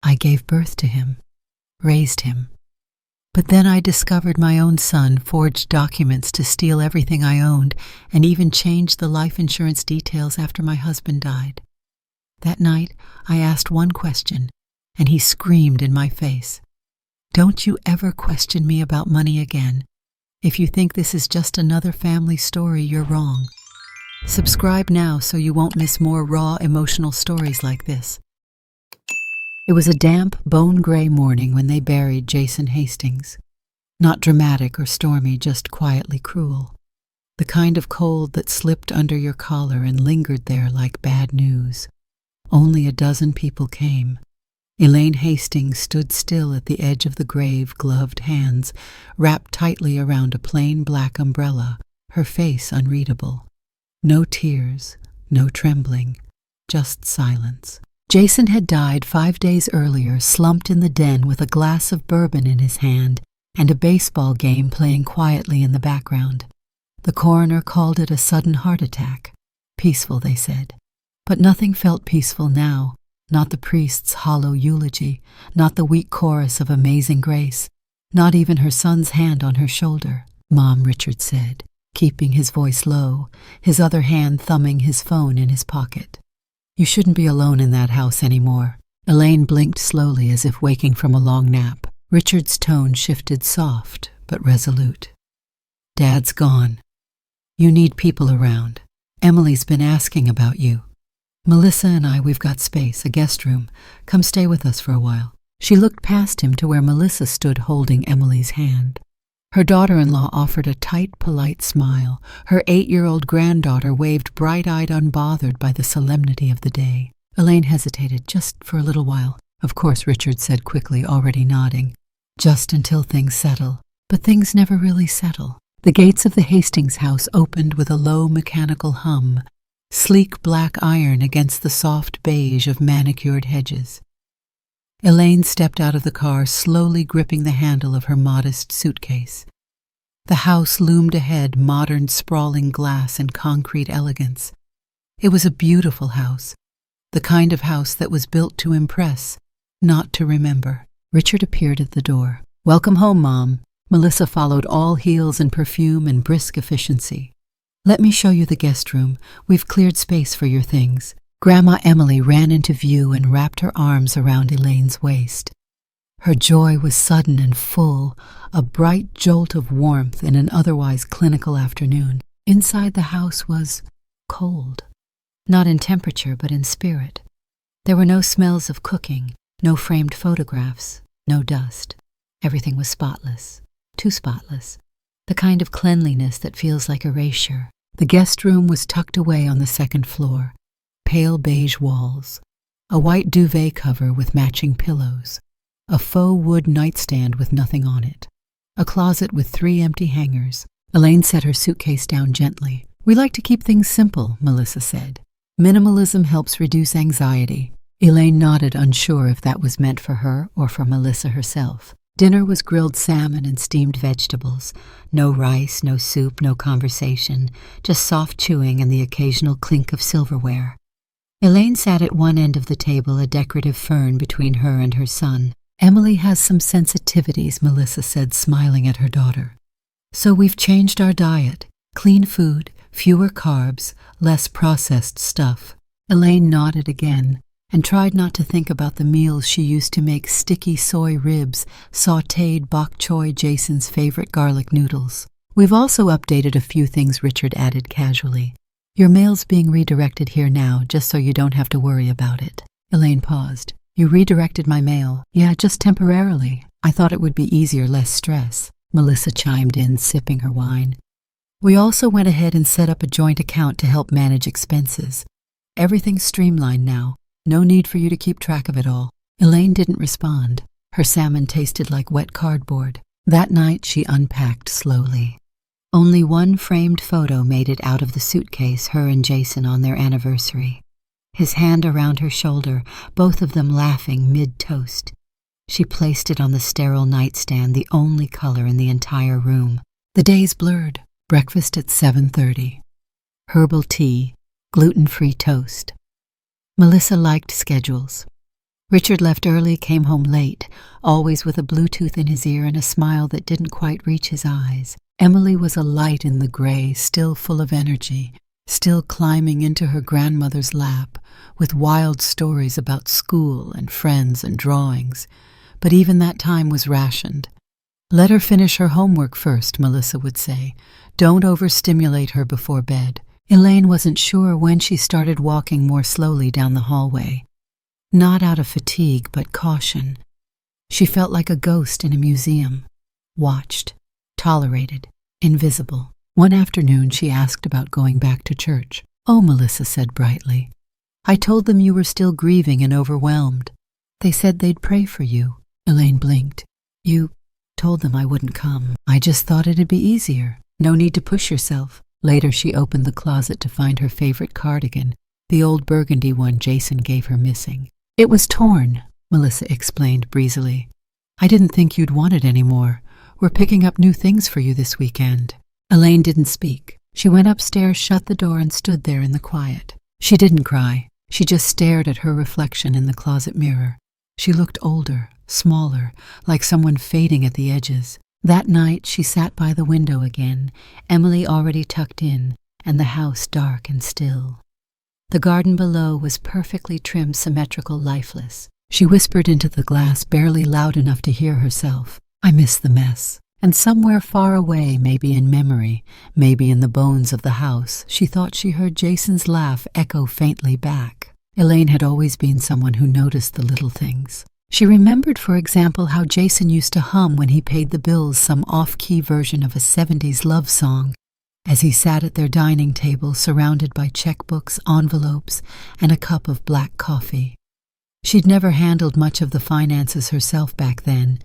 I gave birth to him, raised him. But then I discovered my own son forged documents to steal everything I owned and even changed the life insurance details after my husband died. That night, I asked one question, and he screamed in my face. Don't you ever question me about money again. If you think this is just another family story, you're wrong. Subscribe now so you won't miss more raw emotional stories like this. It was a damp, bone-gray morning when they buried Jason Hastings. Not dramatic or stormy, just quietly cruel. The kind of cold that slipped under your collar and lingered there like bad news. Only a dozen people came. Elaine Hastings stood still at the edge of the grave, gloved hands, wrapped tightly around a plain black umbrella, her face unreadable. No tears, no trembling, just silence. Jason had died 5 days earlier, slumped in the den with a glass of bourbon in his hand and a baseball game playing quietly in the background. The coroner called it a sudden heart attack. Peaceful, they said. But nothing felt peaceful now. Not the priest's hollow eulogy, not the weak chorus of Amazing Grace, not even her son's hand on her shoulder. Mom, Richard said, keeping his voice low, his other hand thumbing his phone in his pocket. You shouldn't be alone in that house anymore. Elaine blinked slowly as if waking from a long nap. Richard's tone shifted soft but resolute. Dad's gone. You need people around. Emily's been asking about you. Melissa and I, we've got space, a guest room. Come stay with us for a while. She looked past him to where Melissa stood holding Emily's hand. Her daughter-in-law offered a tight, polite smile. Her 8-year-old granddaughter waved bright-eyed, unbothered by the solemnity of the day. Elaine hesitated, just for a little while. Of course, Richard said quickly, already nodding. Just until things settle. But things never really settle. The gates of the Hastings house opened with a low mechanical hum, sleek black iron against the soft beige of manicured hedges. Elaine stepped out of the car, slowly gripping the handle of her modest suitcase. The house loomed ahead, modern sprawling glass and concrete elegance. It was a beautiful house, the kind of house that was built to impress, not to remember. Richard appeared at the door. Welcome home, Mom. Melissa followed, all heels and perfume and brisk efficiency. Let me show you the guest room. We've cleared space for your things. Grandma Emily ran into view and wrapped her arms around Elaine's waist. Her joy was sudden and full, a bright jolt of warmth in an otherwise clinical afternoon. Inside the house was cold, not in temperature but in spirit. There were no smells of cooking, no framed photographs, no dust. Everything was spotless, too spotless, the kind of cleanliness that feels like erasure. The guest room was tucked away on the second floor. Pale beige walls, a white duvet cover with matching pillows, a faux wood nightstand with nothing on it, a closet with 3 empty hangers. Elaine set her suitcase down gently. We like to keep things simple, Melissa said. Minimalism helps reduce anxiety. Elaine nodded, unsure if that was meant for her or for Melissa herself. Dinner was grilled salmon and steamed vegetables. No rice, no soup, no conversation, just soft chewing and the occasional clink of silverware. Elaine sat at one end of the table, a decorative fern between her and her son. Emily has some sensitivities, Melissa said, smiling at her daughter. So we've changed our diet. Clean food, fewer carbs, less processed stuff. Elaine nodded again and tried not to think about the meals she used to make: sticky soy ribs, sautéed bok choy, Jason's favorite garlic noodles. We've also updated a few things, Richard added casually. Your mail's being redirected here now, just so you don't have to worry about it. Elaine paused. You redirected my mail? Yeah, just temporarily. I thought it would be easier, less stress. Melissa chimed in, sipping her wine. We also went ahead and set up a joint account to help manage expenses. Everything's streamlined now. No need for you to keep track of it all. Elaine didn't respond. Her salmon tasted like wet cardboard. That night she unpacked slowly. Only one framed photo made it out of the suitcase, her and Jason on their anniversary. His hand around her shoulder, both of them laughing mid-toast. She placed it on the sterile nightstand, the only color in the entire room. The days blurred. Breakfast at 7:30. Herbal tea, gluten-free toast. Melissa liked schedules. Richard left early, came home late, always with a Bluetooth in his ear and a smile that didn't quite reach his eyes. Emily was a light in the gray, still full of energy, still climbing into her grandmother's lap, with wild stories about school and friends and drawings. But even that time was rationed. "Let her finish her homework first," Melissa would say. "Don't overstimulate her before bed." Elaine wasn't sure when she started walking more slowly down the hallway. Not out of fatigue, but caution. She felt like a ghost in a museum. Watched, tolerated, invisible. One afternoon she asked about going back to church. "Oh," Melissa said brightly. "I told them you were still grieving and overwhelmed. They said they'd pray for you." Elaine blinked. "You told them I wouldn't come. I just thought it'd be easier. No need to push yourself." Later she opened the closet to find her favorite cardigan, the old burgundy one Jason gave her missing. "It was torn," Melissa explained breezily. "I didn't think you'd want it anymore. We're picking up new things for you this weekend." Elaine didn't speak. She went upstairs, shut the door, and stood there in the quiet. She didn't cry. She just stared at her reflection in the closet mirror. She looked older, smaller, like someone fading at the edges. That night she sat by the window again, Emily already tucked in, and the house dark and still. The garden below was perfectly trimmed, symmetrical, lifeless. She whispered into the glass, barely loud enough to hear herself. "I miss the mess." And somewhere far away, maybe in memory, maybe in the bones of the house, she thought she heard Jason's laugh echo faintly back. Elaine had always been someone who noticed the little things. She remembered, for example, how Jason used to hum when he paid the bills some off-key version of a 70s love song, as he sat at their dining table surrounded by checkbooks, envelopes, and a cup of black coffee. She'd never handled much of the finances herself back then,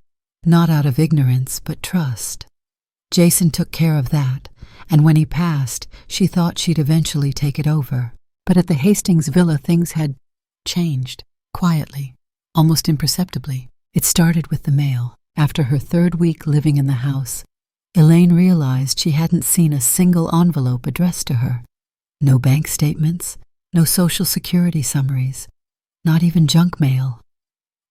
not out of ignorance, but trust. Jason took care of that, and when he passed, she thought she'd eventually take it over. But at the Hastings villa, things had changed, quietly, almost imperceptibly. It started with the mail. After her third week living in the house, Elaine realized she hadn't seen a single envelope addressed to her. No bank statements, no Social Security summaries, not even junk mail.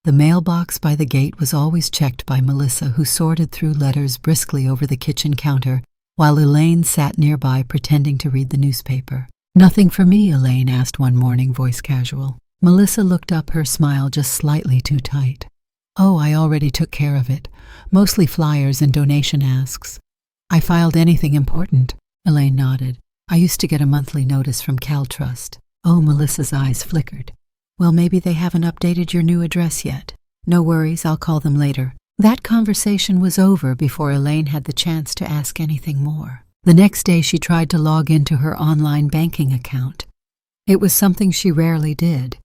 The mailbox by the gate was always checked by Melissa, who sorted through letters briskly over the kitchen counter, while Elaine sat nearby pretending to read the newspaper. "Nothing for me?" Elaine asked one morning, voice casual. Melissa looked up, her smile just slightly too tight. "Oh, I already took care of it. Mostly flyers and donation asks." "I filed anything important?" Elaine nodded. "I used to get a monthly notice from CalTrust." Oh, Melissa's eyes flickered. "Well, maybe they haven't updated your new address yet. No worries, I'll call them later." That conversation was over before Elaine had the chance to ask anything more. The next day she tried to log into her online banking account. It was something she rarely did.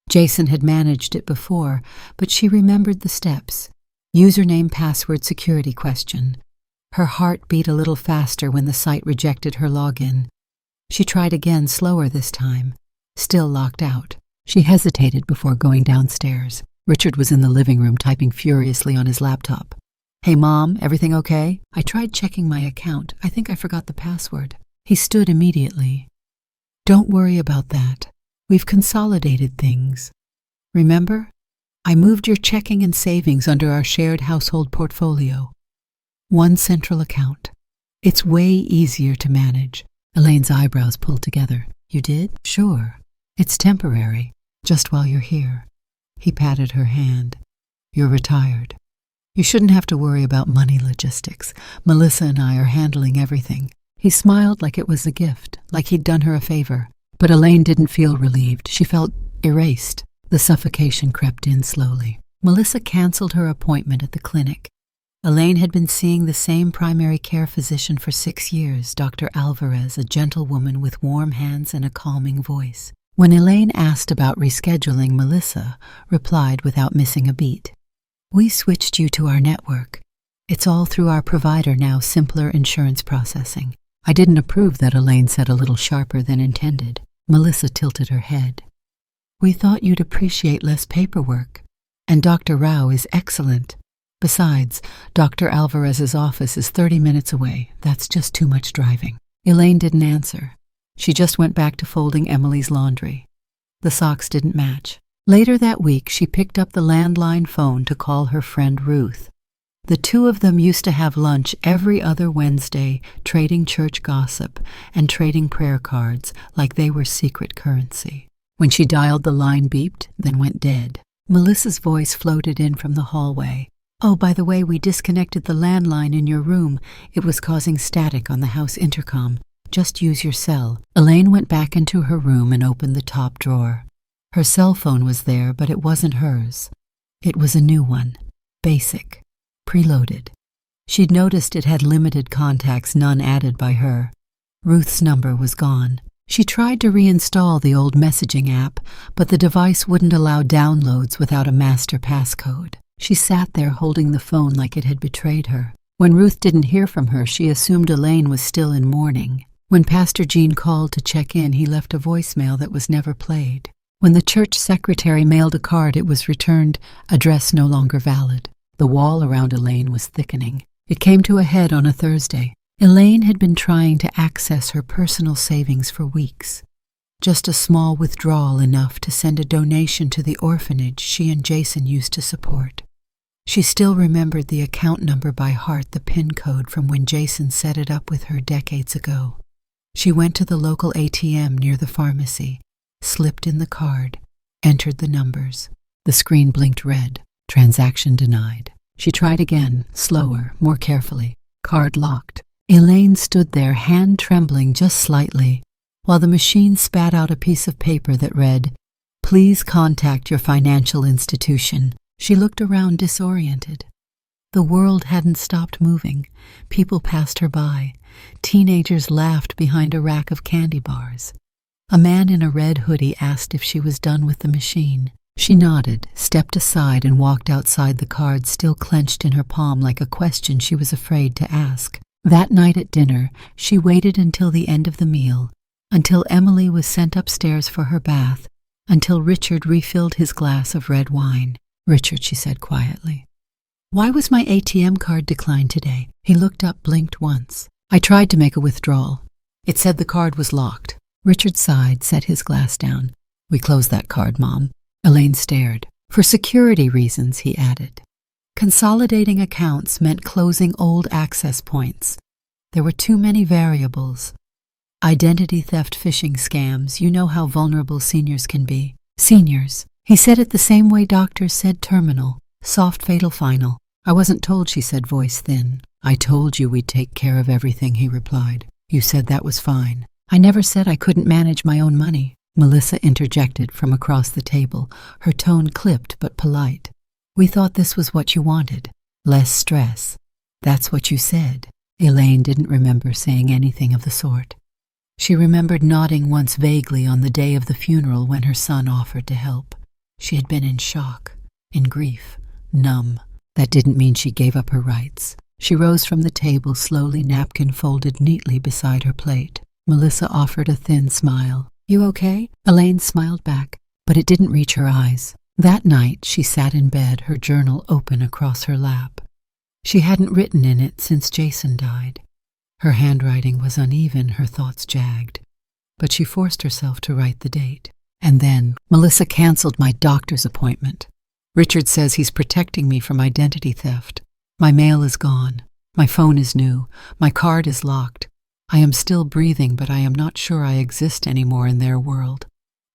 Jason had managed it before, but she remembered the steps. Username, password, security question. Her heart beat a little faster when the site rejected her login. She tried again, slower this time. Still locked out. She hesitated before going downstairs. Richard was in the living room typing furiously on his laptop. "Hey, Mom, everything okay? I tried checking my account. I think I forgot the password." He stood immediately. "Don't worry about that. We've consolidated things. Remember? I moved your checking and savings under our shared household portfolio. One central account. It's way easier to manage." Elaine's eyebrows pulled together. "You did?" "Sure. It's temporary, just while you're here." He patted her hand. "You're retired. You shouldn't have to worry about money logistics. Melissa and I are handling everything." He smiled like it was a gift, like he'd done her a favor. But Elaine didn't feel relieved. She felt erased. The suffocation crept in slowly. Melissa canceled her appointment at the clinic. Elaine had been seeing the same primary care physician for 6 years, Dr. Alvarez, a gentle woman with warm hands and a calming voice. When Elaine asked about rescheduling, Melissa replied without missing a beat. "We switched you to our network. It's all through our provider now, simpler insurance processing." "I didn't approve that," Elaine said a little sharper than intended. Melissa tilted her head. "We thought you'd appreciate less paperwork. And Dr. Rao is excellent. Besides, Dr. Alvarez's office is 30 minutes away. That's just too much driving." Elaine didn't answer. She just went back to folding Emily's laundry. The socks didn't match. Later that week, she picked up the landline phone to call her friend Ruth. The two of them used to have lunch every other Wednesday, trading church gossip and trading prayer cards like they were secret currency. When she dialed, the line beeped, then went dead. Melissa's voice floated in from the hallway. "Oh, by the way, we disconnected the landline in your room. It was causing static on the house intercom. Just use your cell." Elaine went back into her room and opened the top drawer. Her cell phone was there, but it wasn't hers. It was a new one, basic, preloaded. She'd noticed it had limited contacts, none added by her. Ruth's number was gone. She tried to reinstall the old messaging app, but the device wouldn't allow downloads without a master passcode. She sat there holding the phone like it had betrayed her. When Ruth didn't hear from her, she assumed Elaine was still in mourning. When Pastor Gene called to check in, he left a voicemail that was never played. When the church secretary mailed a card, it was returned, address no longer valid. The wall around Elaine was thickening. It came to a head on a Thursday. Elaine had been trying to access her personal savings for weeks. Just a small withdrawal enough to send a donation to the orphanage she and Jason used to support. She still remembered the account number by heart, the PIN code from when Jason set it up with her decades ago. She went to the local ATM near the pharmacy, slipped in the card, entered the numbers. The screen blinked red. Transaction denied. She tried again, slower, more carefully. Card locked. Elaine stood there, hand trembling just slightly, while the machine spat out a piece of paper that read, "Please contact your financial institution." She looked around disoriented. The world hadn't stopped moving. People passed her by. Teenagers laughed behind a rack of candy bars. A man in a red hoodie asked if she was done with the machine. She nodded, stepped aside, and walked outside, the card still clenched in her palm like a question she was afraid to ask. That night at dinner, she waited until the end of the meal, until Emily was sent upstairs for her bath, until Richard refilled his glass of red wine. "Richard," she said quietly, "why was my ATM card declined today?" He looked up, blinked once. "I tried to make a withdrawal. It said the card was locked." Richard sighed, set his glass down. "We closed that card, Mom." Elaine stared. "For security reasons," he added. Consolidating accounts meant closing old access points. There were too many variables. Identity theft, phishing scams, you know how vulnerable seniors can be. Seniors. He said it the same way doctors said terminal. Soft, fatal, final. "I wasn't told," she said, voice thin. "I told you we'd take care of everything," he replied. "You said that was fine." "I never said I couldn't manage my own money," Melissa interjected from across the table, her tone clipped but polite. "We thought this was what you wanted. Less stress." "That's what you said." Elaine didn't remember saying anything of the sort. She remembered nodding once vaguely on the day of the funeral when her son offered to help. She had been in shock, in grief, numb. That didn't mean she gave up her rights. She rose from the table, slowly, napkin folded neatly beside her plate. Melissa offered a thin smile. "You okay?" Elaine smiled back, but it didn't reach her eyes. That night, she sat in bed, her journal open across her lap. She hadn't written in it since Jason died. Her handwriting was uneven, her thoughts jagged. But she forced herself to write the date. And then, "Melissa canceled my doctor's appointment. Richard says he's protecting me from identity theft. My mail is gone. My phone is new. My card is locked. I am still breathing, but I am not sure I exist anymore in their world.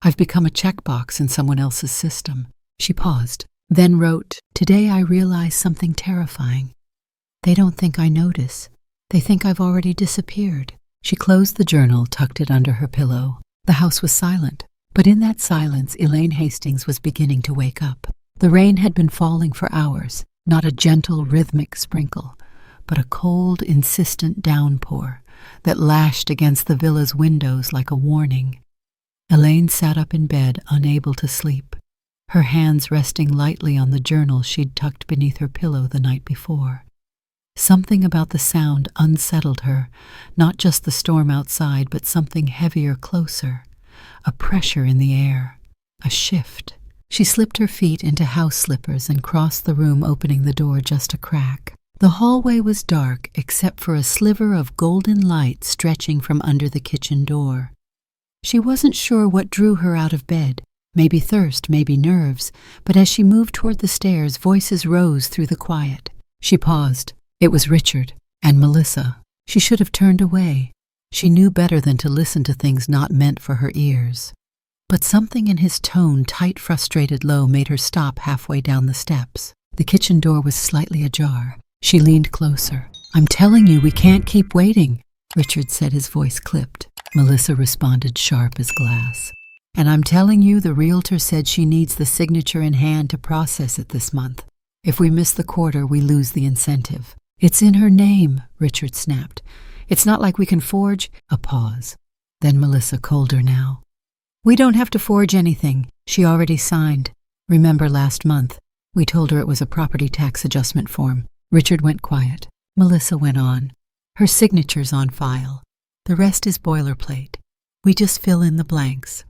I've become a checkbox in someone else's system." She paused, then wrote, "Today I realize something terrifying. They don't think I notice. They think I've already disappeared." She closed the journal, tucked it under her pillow. The house was silent, but in that silence, Elaine Hastings was beginning to wake up. The rain had been falling for hours, not a gentle, rhythmic sprinkle, but a cold, insistent downpour that lashed against the villa's windows like a warning. Elaine sat up in bed, unable to sleep, her hands resting lightly on the journal she'd tucked beneath her pillow the night before. Something about the sound unsettled her, not just the storm outside, but something heavier closer, a pressure in the air, a shift. She slipped her feet into house slippers and crossed the room, opening the door just a crack. The hallway was dark except for a sliver of golden light stretching from under the kitchen door. She wasn't sure what drew her out of bed, Maybe thirst, maybe nerves, but as she moved toward the stairs, voices rose through the quiet. She paused. It was Richard and Melissa. She should have turned away. She knew better than to listen to things not meant for her ears. But something in his tone, tight, frustrated low, made her stop halfway down the steps. The kitchen door was slightly ajar. She leaned closer. "I'm telling you, we can't keep waiting," Richard said, his voice clipped. Melissa responded, sharp as glass. "And I'm telling you, the realtor said she needs the signature in hand to process it this month. If we miss the quarter, we lose the incentive." "It's in her name," Richard snapped. "It's not like we can forge—" A pause. Then Melissa, colder now. "We don't have to forge anything. She already signed. Remember last month? We told her it was a property tax adjustment form." Richard went quiet. Melissa went on. "Her signature's on file. The rest is boilerplate. We just fill in the blanks.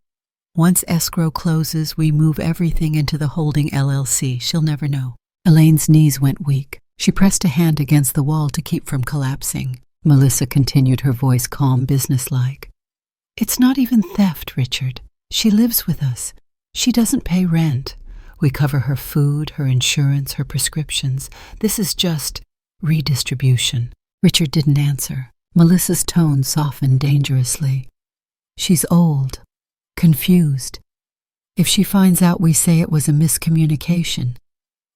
Once escrow closes, we move everything into the holding LLC. She'll never know." Elaine's knees went weak. She pressed a hand against the wall to keep from collapsing. Melissa continued, her voice calm, businesslike. "It's not even theft, Richard. She lives with us. She doesn't pay rent. We cover her food, her insurance, her prescriptions. This is just redistribution." Richard didn't answer. Melissa's tone softened dangerously. "She's old, confused. If she finds out we say it was a miscommunication,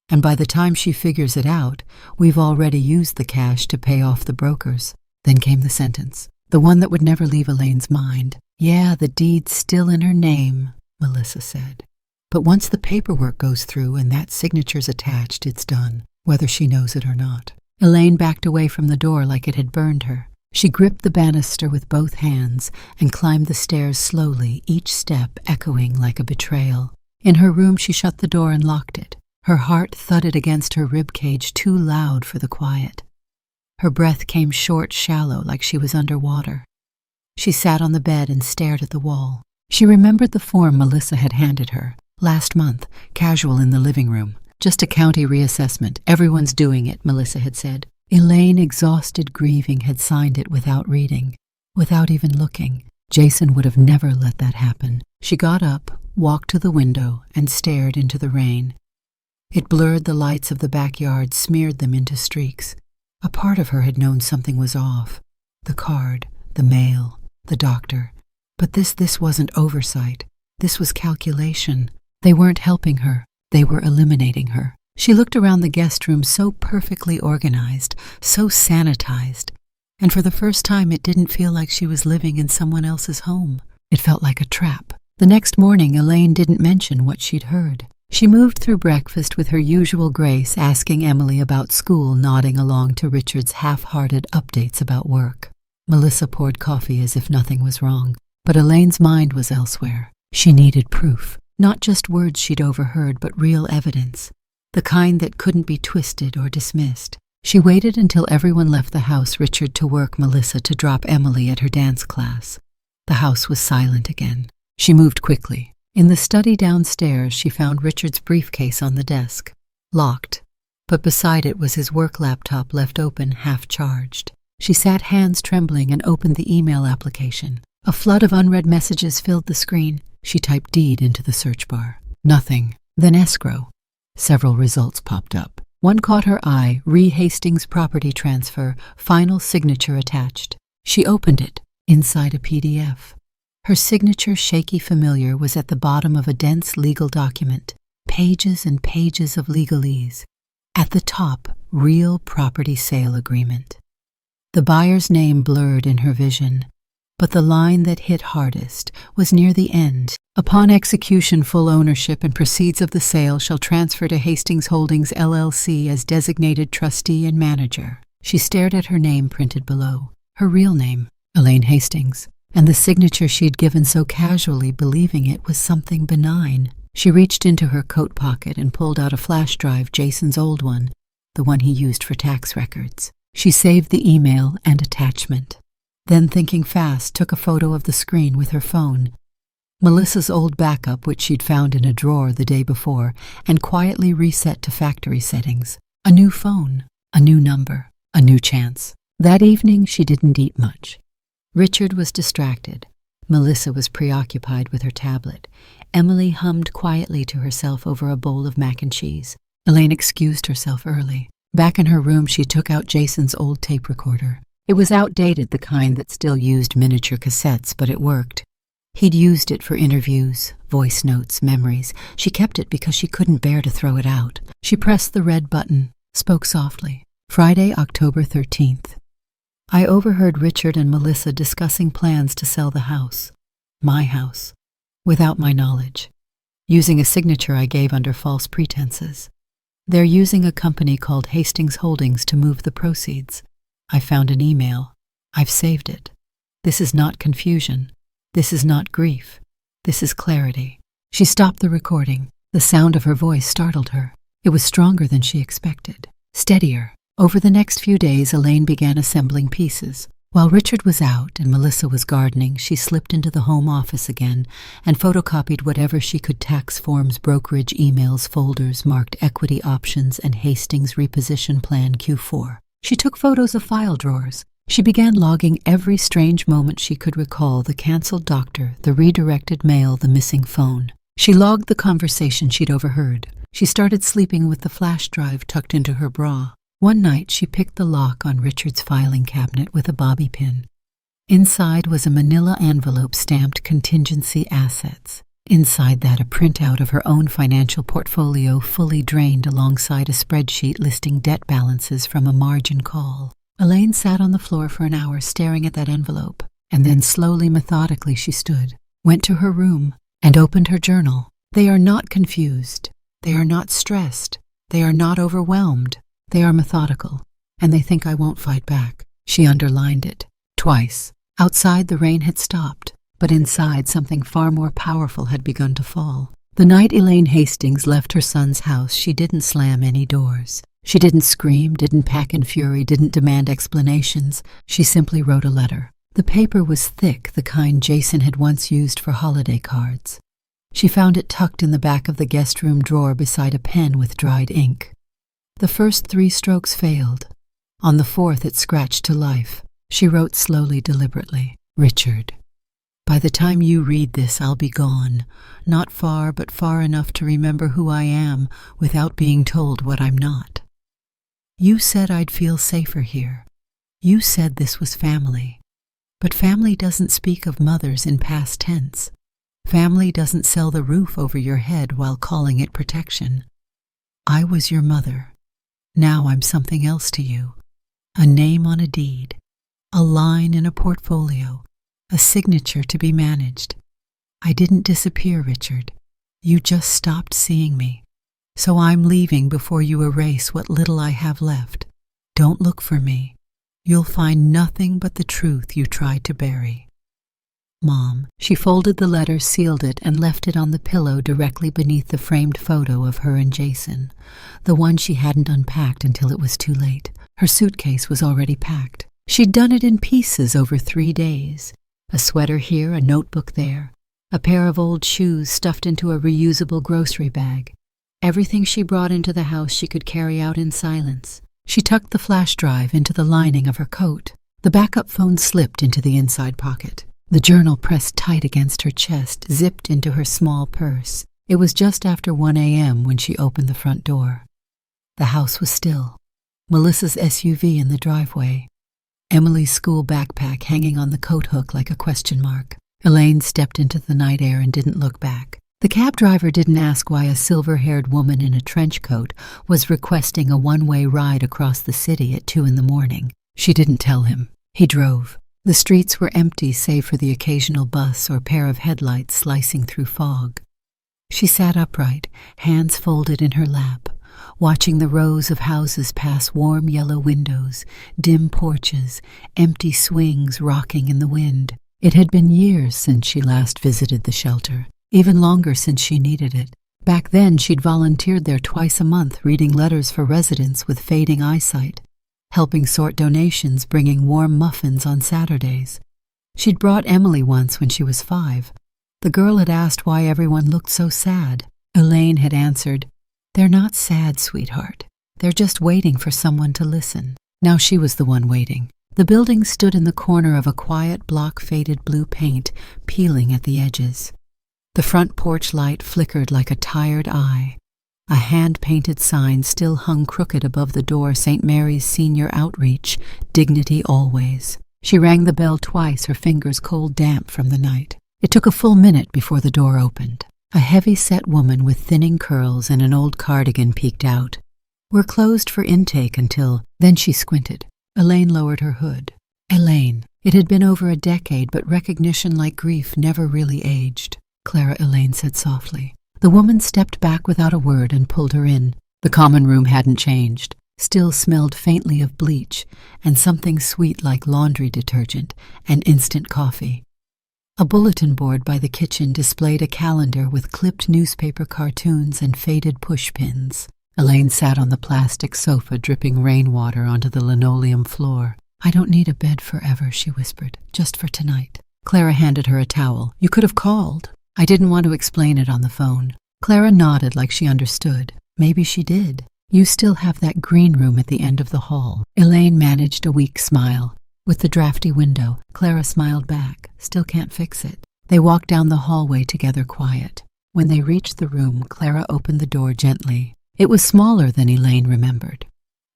and by the time she figures it out, we've already used the cash to pay off the brokers." Then came the sentence, the one that would never leave Elaine's mind. "Yeah, the deed's still in her name," Melissa said. "But once the paperwork goes through and that signature's attached, it's done, whether she knows it or not." Elaine backed away from the door like it had burned her. She gripped the banister with both hands and climbed the stairs slowly, each step echoing like a betrayal. In her room, she shut the door and locked it. Her heart thudded against her ribcage, too loud for the quiet. Her breath came short, shallow, like she was underwater. She sat on the bed and stared at the wall. She remembered the form Melissa had handed her. Last month, casual in the living room. "Just a county reassessment. Everyone's doing it," Melissa had said. Elaine, exhausted, grieving, had signed it without reading, without even looking. Jason would have never let that happen. She got up, walked to the window, and stared into the rain. It blurred the lights of the backyard, smeared them into streaks. A part of her had known something was off. The card, the mail, the doctor. But this wasn't oversight. This was calculation. They weren't helping her. They were eliminating her. She looked around the guest room, so perfectly organized, so sanitized, and for the first time it didn't feel like she was living in someone else's home. It felt like a trap. The next morning, Elaine didn't mention what she'd heard. She moved through breakfast with her usual grace, asking Emily about school, nodding along to Richard's half-hearted updates about work. Melissa poured coffee as if nothing was wrong, but Elaine's mind was elsewhere. She needed proof, not just words she'd overheard, but real evidence, the kind that couldn't be twisted or dismissed. She waited until everyone left the house, Richard to work, Melissa to drop Emily at her dance class. The house was silent again. She moved quickly. In the study downstairs, she found Richard's briefcase on the desk, locked, but beside it was his work laptop left open, half-charged. She sat, hands trembling, and opened the email application. A flood of unread messages filled the screen. She typed deed into the search bar. Nothing. Then escrow. Several results popped up. One caught her eye, Hastings property transfer, final signature attached. She opened it, inside a PDF. Her signature, shaky familiar, was at the bottom of a dense legal document, pages and pages of legalese. At the top, real property sale agreement. The buyer's name blurred in her vision, but the line that hit hardest was near the end. Upon execution, full ownership and proceeds of the sale shall transfer to Hastings Holdings LLC as designated trustee and manager. She stared at her name printed below, her real name, Elaine Hastings, and the signature she'd given so casually, believing it was something benign. She reached into her coat pocket and pulled out a flash drive, Jason's old one, the one he used for tax records. She saved the email and attachment. Then, thinking fast, took a photo of the screen with her phone, Melissa's old backup, which she'd found in a drawer the day before, and quietly reset to factory settings. A new phone, a new number, a new chance. That evening, she didn't eat much. Richard was distracted. Melissa was preoccupied with her tablet. Emily hummed quietly to herself over a bowl of mac and cheese. Elaine excused herself early. Back in her room, she took out Jason's old tape recorder. It was outdated, the kind that still used miniature cassettes, but it worked. He'd used it for interviews, voice notes, memories. She kept it because she couldn't bear to throw it out. She pressed the red button, spoke softly. Friday, October 13th. I overheard Richard and Melissa discussing plans to sell the house. My house. Without my knowledge. Using a signature I gave under false pretenses. They're using a company called Hastings Holdings to move the proceeds. I found an email. I've saved it. This is not confusion. This is not grief. This is clarity. She stopped the recording. The sound of her voice startled her. It was stronger than she expected. Steadier. Over the next few days, Elaine began assembling pieces. While Richard was out and Melissa was gardening, she slipped into the home office again and photocopied whatever she could: tax forms, brokerage emails, folders marked equity options, and Hastings reposition plan Q4. She took photos of file drawers. She began logging every strange moment she could recall: the canceled doctor, the redirected mail, the missing phone. She logged the conversation she'd overheard. She started sleeping with the flash drive tucked into her bra. One night, she picked the lock on Richard's filing cabinet with a bobby pin. Inside was a manila envelope stamped contingency assets. Inside that, a printout of her own financial portfolio, fully drained, alongside a spreadsheet listing debt balances from a margin call. Elaine sat on the floor for an hour staring at that envelope, and then slowly, methodically, she stood, went to her room, and opened her journal. They are not confused. They are not stressed. They are not overwhelmed. They are methodical, and they think I won't fight back. She underlined it. Twice. Outside, the rain had stopped, but inside, something far more powerful had begun to fall. The night Elaine Hastings left her son's house, she didn't slam any doors. She didn't scream, didn't pack in fury, didn't demand explanations. She simply wrote a letter. The paper was thick, the kind Jason had once used for holiday cards. She found it tucked in the back of the guest room drawer beside a pen with dried ink. The first 3 strokes failed. On the 4th, it scratched to life. She wrote slowly, deliberately. Richard, by the time you read this, I'll be gone. Not far, but far enough to remember who I am without being told what I'm not. You said I'd feel safer here. You said this was family. But family doesn't speak of mothers in past tense. Family doesn't sell the roof over your head while calling it protection. I was your mother. Now I'm something else to you. A name on a deed. A line in a portfolio. A signature to be managed. I didn't disappear, Richard. You just stopped seeing me. So I'm leaving before you erase what little I have left. Don't look for me. You'll find nothing but the truth you tried to bury. Mom. She folded the letter, sealed it, and left it on the pillow directly beneath the framed photo of her and Jason, the one she hadn't unpacked until it was too late. Her suitcase was already packed. She'd done it in pieces over 3 days. A sweater here, a notebook there, a pair of old shoes stuffed into a reusable grocery bag. Everything she brought into the house she could carry out in silence. She tucked the flash drive into the lining of her coat. The backup phone slipped into the inside pocket. The journal pressed tight against her chest, zipped into her small purse. It was just after 1 a.m. when she opened the front door. The house was still. Melissa's SUV in the driveway. Emily's school backpack hanging on the coat hook like a question mark. Elaine stepped into the night air and didn't look back. The cab driver didn't ask why a silver-haired woman in a trench coat was requesting a one-way ride across the city at 2 a.m. She didn't tell him. He drove. The streets were empty save for the occasional bus or pair of headlights slicing through fog. She sat upright, hands folded in her lap, watching the rows of houses pass warm yellow windows, dim porches, empty swings rocking in the wind. It had been years since she last visited the shelter, even longer since she needed it. Back then, she'd volunteered there twice a month, reading letters for residents with fading eyesight, helping sort donations, bringing warm muffins on Saturdays. She'd brought Emily once when she was 5. The girl had asked why everyone looked so sad. Elaine had answered, "They're not sad, sweetheart. They're just waiting for someone to listen." Now she was the one waiting. The building stood in the corner of a quiet block, faded blue paint, peeling at the edges. The front porch light flickered like a tired eye. A hand-painted sign still hung crooked above the door, St. Mary's Senior Outreach, Dignity Always. She rang the bell twice, her fingers cold damp from the night. It took a full minute before the door opened. A heavy-set woman with thinning curls and an old cardigan peeked out. "We're closed for intake until—" Then she squinted. Elaine lowered her hood. Elaine. It had been over a decade, but recognition like grief never really aged. "Clara," Elaine said softly. The woman stepped back without a word and pulled her in. The common room hadn't changed. Still smelled faintly of bleach and something sweet like laundry detergent and instant coffee. A bulletin board by the kitchen displayed a calendar with clipped newspaper cartoons and faded pushpins. Elaine sat on the plastic sofa, dripping rainwater onto the linoleum floor. "I don't need a bed forever," she whispered. "Just for tonight." Clara handed her a towel. "You could have called." "I didn't want to explain it on the phone." Clara nodded like she understood. Maybe she did. "You still have that green room at the end of the hall." Elaine managed a weak smile. "With the drafty window." Clara smiled back. "Still can't fix it." They walked down the hallway together, quiet. When they reached the room, Clara opened the door gently. It was smaller than Elaine remembered.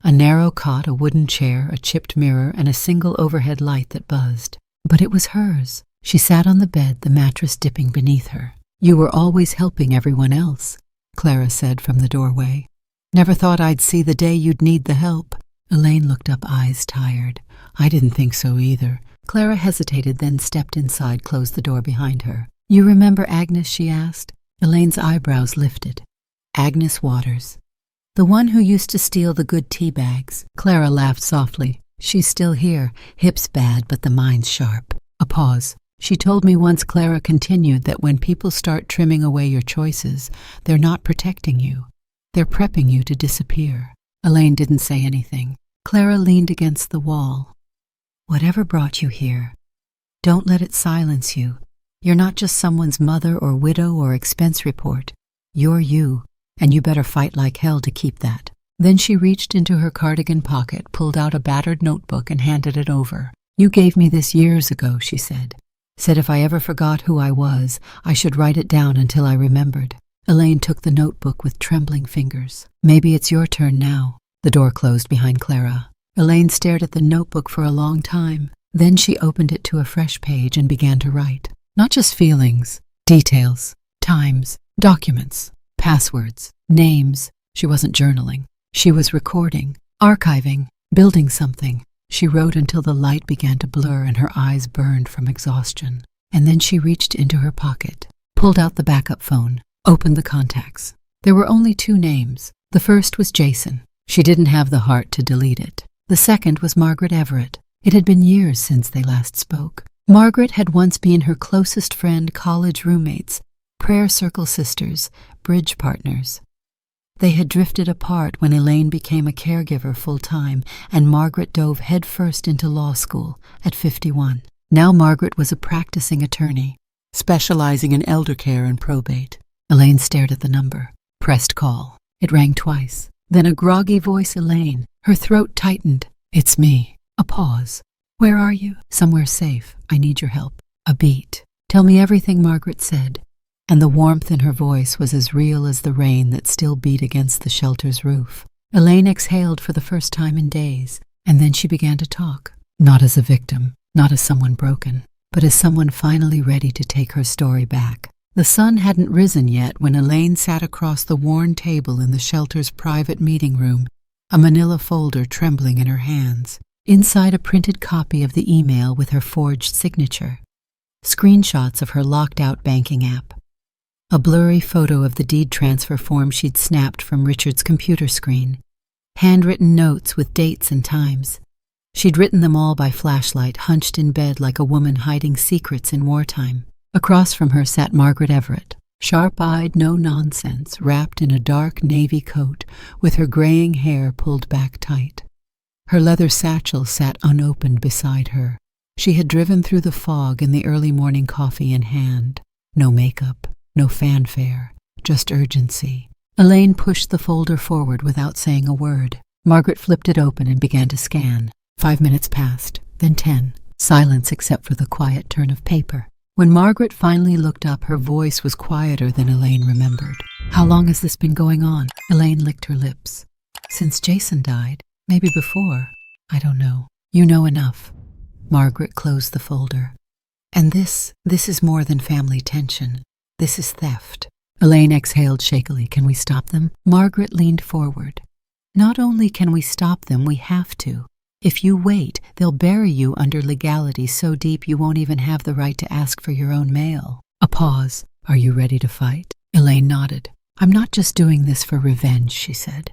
A narrow cot, a wooden chair, a chipped mirror, and a single overhead light that buzzed. But it was hers. She sat on the bed, the mattress dipping beneath her. "You were always helping everyone else," Clara said from the doorway. "Never thought I'd see the day you'd need the help." Elaine looked up, eyes tired. "I didn't think so either." Clara hesitated, then stepped inside, closed the door behind her. "You remember Agnes?" she asked. Elaine's eyebrows lifted. "Agnes Waters." "The one who used to steal the good tea bags." Clara laughed softly. "She's still here. Hips bad, but the mind's sharp." A pause. "She told me once," Clara continued, "that when people start trimming away your choices, they're not protecting you. They're prepping you to disappear." Elaine didn't say anything. Clara leaned against the wall. "Whatever brought you here, don't let it silence you. You're not just someone's mother or widow or expense report. You're you, and you better fight like hell to keep that." Then she reached into her cardigan pocket, pulled out a battered notebook, and handed it over. "You gave me this years ago," she said. "Said if I ever forgot who I was, I should write it down until I remembered." Elaine took the notebook with trembling fingers. "Maybe it's your turn now." The door closed behind Clara. Elaine stared at the notebook for a long time. Then she opened it to a fresh page and began to write. Not just feelings, details, times, documents, passwords, names. She wasn't journaling. She was recording, archiving, building something. She wrote until the light began to blur and her eyes burned from exhaustion. And then she reached into her pocket, pulled out the backup phone, opened the contacts. There were only 2 names. The first was Jason. She didn't have the heart to delete it. The second was Margaret Everett. It had been years since they last spoke. Margaret had once been her closest friend, college roommates, prayer circle sisters, bridge partners. They had drifted apart when Elaine became a caregiver full-time, and Margaret dove headfirst into law school at 51. Now Margaret was a practicing attorney, specializing in elder care and probate. Elaine stared at the number, pressed call. It rang twice. Then a groggy voice, "Elaine." Her throat tightened. "It's me." A pause. "Where are you?" "Somewhere safe. I need your help." A beat. "Tell me everything," Margaret said. And the warmth in her voice was as real as the rain that still beat against the shelter's roof. Elaine exhaled for the first time in days, and then she began to talk. Not as a victim, not as someone broken, but as someone finally ready to take her story back. The sun hadn't risen yet when Elaine sat across the worn table in the shelter's private meeting room, a manila folder trembling in her hands. Inside, a printed copy of the email with her forged signature. Screenshots of her locked-out banking app. A blurry photo of the deed transfer form she'd snapped from Richard's computer screen. Handwritten notes with dates and times. She'd written them all by flashlight, hunched in bed like a woman hiding secrets in wartime. Across from her sat Margaret Everett, sharp-eyed, no-nonsense, wrapped in a dark navy coat, with her graying hair pulled back tight. Her leather satchel sat unopened beside her. She had driven through the fog in the early morning coffee in hand. No makeup, no fanfare, just urgency. Elaine pushed the folder forward without saying a word. Margaret flipped it open and began to scan. 5 minutes passed, then 10. Silence except for the quiet turn of paper. When Margaret finally looked up, her voice was quieter than Elaine remembered. How long has this been going on? Elaine licked her lips. Since Jason died. Maybe before. I don't know. You know enough. Margaret closed the folder. And this is more than family tension. This is theft. Elaine exhaled shakily. Can we stop them? Margaret leaned forward. Not only can we stop them, we have to. If you wait, they'll bury you under legality so deep you won't even have the right to ask for your own mail. A pause. Are you ready to fight? Elaine nodded. I'm not just doing this for revenge, she said.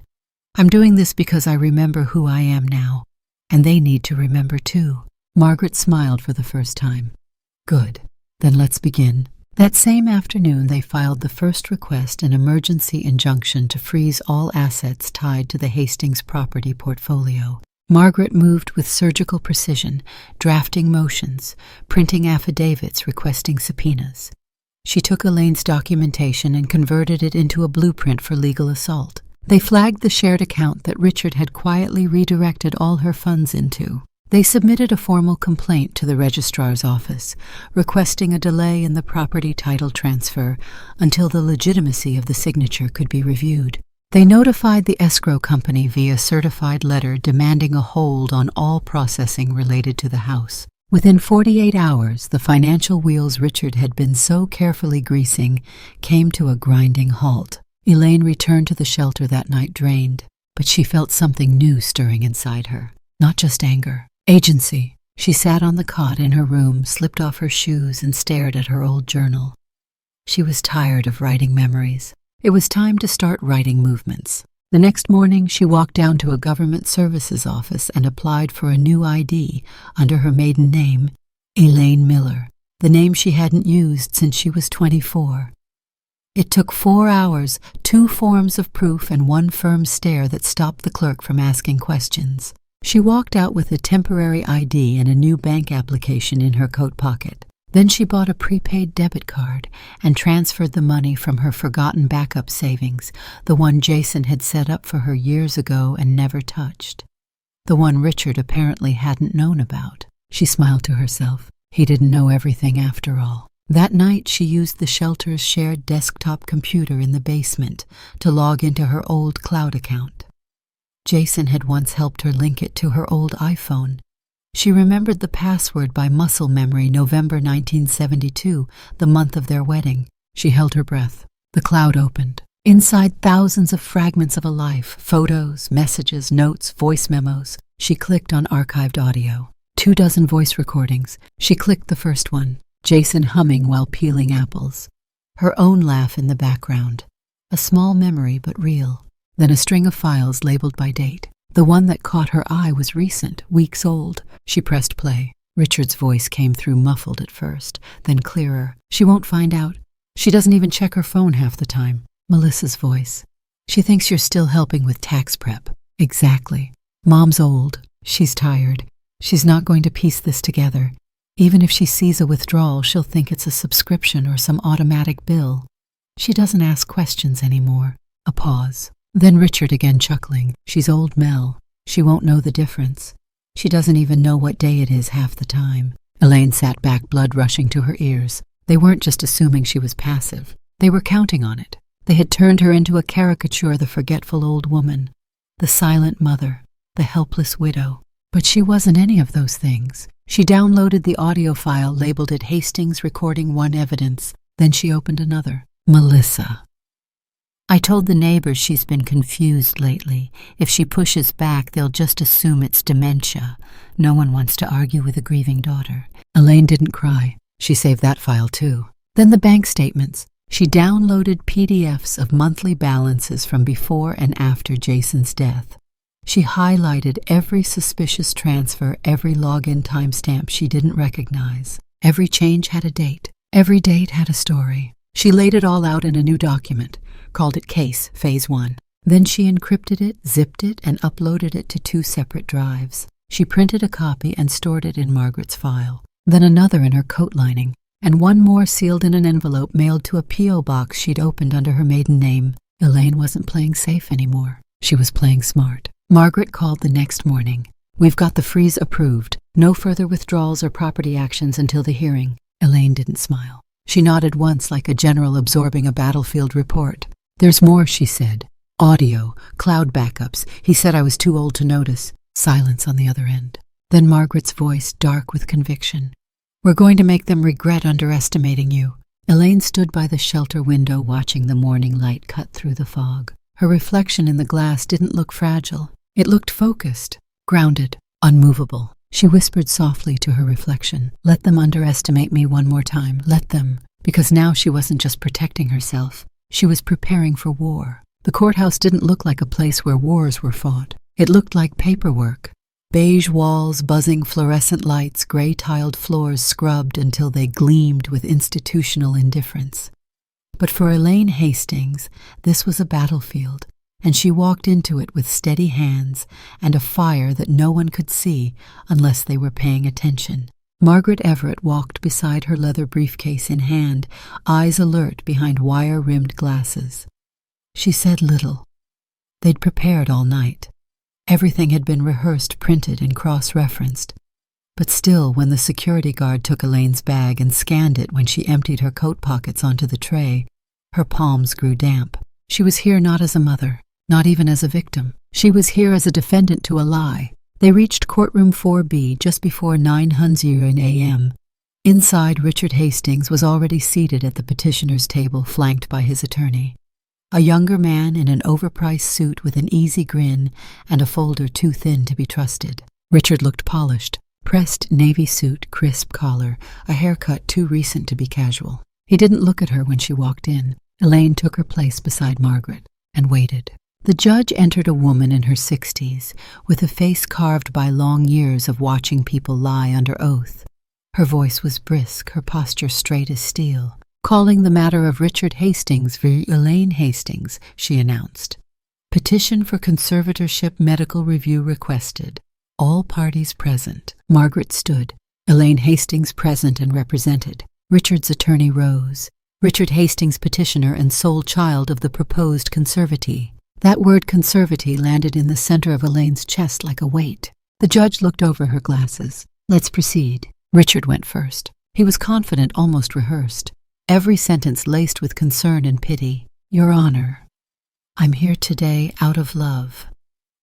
I'm doing this because I remember who I am now, and they need to remember too. Margaret smiled for the first time. Good. Then let's begin. That same afternoon, they filed the first request, an emergency injunction to freeze all assets tied to the Hastings property portfolio. Margaret moved with surgical precision, drafting motions, printing affidavits requesting subpoenas. She took Elaine's documentation and converted it into a blueprint for legal assault. They flagged the shared account that Richard had quietly redirected all her funds into. They submitted a formal complaint to the registrar's office, requesting a delay in the property title transfer until the legitimacy of the signature could be reviewed. They notified the escrow company via certified letter demanding a hold on all processing related to the house. Within 48 hours, the financial wheels Richard had been so carefully greasing came to a grinding halt. Elaine returned to the shelter that night drained, but she felt something new stirring inside her. Not just anger. Agency. She sat on the cot in her room, slipped off her shoes, and stared at her old journal. She was tired of writing memories. It was time to start writing movements. The next morning, she walked down to a government services office and applied for a new ID under her maiden name, Elaine Miller, the name she hadn't used since she was 24. It took 4 hours, 2 forms of proof, and 1 firm stare that stopped the clerk from asking questions. She walked out with a temporary ID and a new bank application in her coat pocket. Then she bought a prepaid debit card and transferred the money from her forgotten backup savings, the one Jason had set up for her years ago and never touched. The one Richard apparently hadn't known about. She smiled to herself. He didn't know everything after all. That night she used the shelter's shared desktop computer in the basement to log into her old cloud account. Jason had once helped her link it to her old iPhone. She remembered the password by muscle memory, November 1972, the month of their wedding. She held her breath. The cloud opened. Inside, thousands of fragments of a life, photos, messages, notes, voice memos. She clicked on archived audio. 24 voice recordings. She clicked the first one, Jason humming while peeling apples. Her own laugh in the background. A small memory, but real. Then a string of files labeled by date. The one that caught her eye was recent, weeks old. She pressed play. Richard's voice came through muffled at first, then clearer. She won't find out. She doesn't even check her phone half the time. Melissa's voice. She thinks you're still helping with tax prep. Exactly. Mom's old. She's tired. She's not going to piece this together. Even if she sees a withdrawal, she'll think it's a subscription or some automatic bill. She doesn't ask questions anymore. A pause. Then Richard again chuckling. She's old Mel. She won't know the difference. She doesn't even know what day it is half the time. Elaine sat back, blood rushing to her ears. They weren't just assuming she was passive. They were counting on it. They had turned her into a caricature, the forgetful old woman, the silent mother, the helpless widow. But she wasn't any of those things. She downloaded the audio file, labeled it Hastings Recording 1 Evidence. Then she opened another. Melissa. I told the neighbors she's been confused lately. If she pushes back, they'll just assume it's dementia. No one wants to argue with a grieving daughter. Elaine didn't cry. She saved that file too. Then the bank statements. She downloaded PDFs of monthly balances from before and after Jason's death. She highlighted every suspicious transfer, every login timestamp she didn't recognize. Every change had a date. Every date had a story. She laid it all out in a new document, called it Case Phase 1. Then she encrypted it, zipped it, and uploaded it to 2 separate drives. She printed a copy and stored it in Margaret's file. Then another in her coat lining, and one more sealed in an envelope mailed to a P.O. box she'd opened under her maiden name. Elaine wasn't playing safe anymore. She was playing smart. Margaret called the next morning. We've got the freeze approved. No further withdrawals or property actions until the hearing. Elaine didn't smile. She nodded once like a general absorbing a battlefield report. "There's more," she said. "Audio, cloud backups. He said I was too old to notice." Silence on the other end. Then Margaret's voice, dark with conviction. "We're going to make them regret underestimating you." Elaine stood by the shelter window watching the morning light cut through the fog. Her reflection in the glass didn't look fragile. It looked focused, grounded, unmovable. She whispered softly to her reflection, "Let them underestimate me one more time. Let them." Because now she wasn't just protecting herself. She was preparing for war. The courthouse didn't look like a place where wars were fought. It looked like paperwork. Beige walls, buzzing fluorescent lights, gray-tiled floors scrubbed until they gleamed with institutional indifference. But for Elaine Hastings, this was a battlefield, and she walked into it with steady hands and a fire that no one could see unless they were paying attention. Margaret Everett walked beside her leather briefcase in hand, eyes alert behind wire-rimmed glasses. She said little. They'd prepared all night. Everything had been rehearsed, printed, and cross-referenced. But still, when the security guard took Elaine's bag and scanned it when she emptied her coat pockets onto the tray, her palms grew damp. She was here not as a mother, not even as a victim. She was here as a defendant to a lie. They reached courtroom 4B just before 9:00 a.m. Inside, Richard Hastings was already seated at the petitioner's table, flanked by his attorney. A younger man in an overpriced suit with an easy grin and a folder too thin to be trusted. Richard looked polished. Pressed navy suit, crisp collar, a haircut too recent to be casual. He didn't look at her when she walked in. Elaine took her place beside Margaret and waited. The judge entered a woman in her 60s, with a face carved by long years of watching people lie under oath. Her voice was brisk, her posture straight as steel. "Calling the matter of Richard Hastings v. Elaine Hastings," she announced. "Petition for conservatorship medical review requested. All parties present." Margaret stood. Elaine Hastings present and represented. Richard's attorney rose. Richard Hastings, petitioner and sole child of the proposed conservatee. That word conservatee landed in the center of Elaine's chest like a weight. The judge looked over her glasses. "Let's proceed." Richard went first. He was confident, almost rehearsed. Every sentence laced with concern and pity. "Your Honor, I'm here today out of love.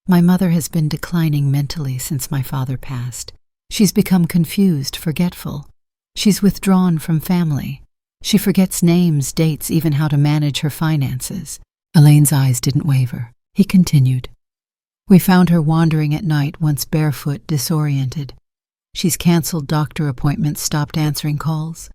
My mother has been declining mentally since my father passed. She's become confused, forgetful. She's withdrawn from family. She forgets names, dates, even how to manage her finances." Elaine's eyes didn't waver. He continued. "We found her wandering at night, once barefoot, disoriented. She's canceled doctor appointments, stopped answering calls.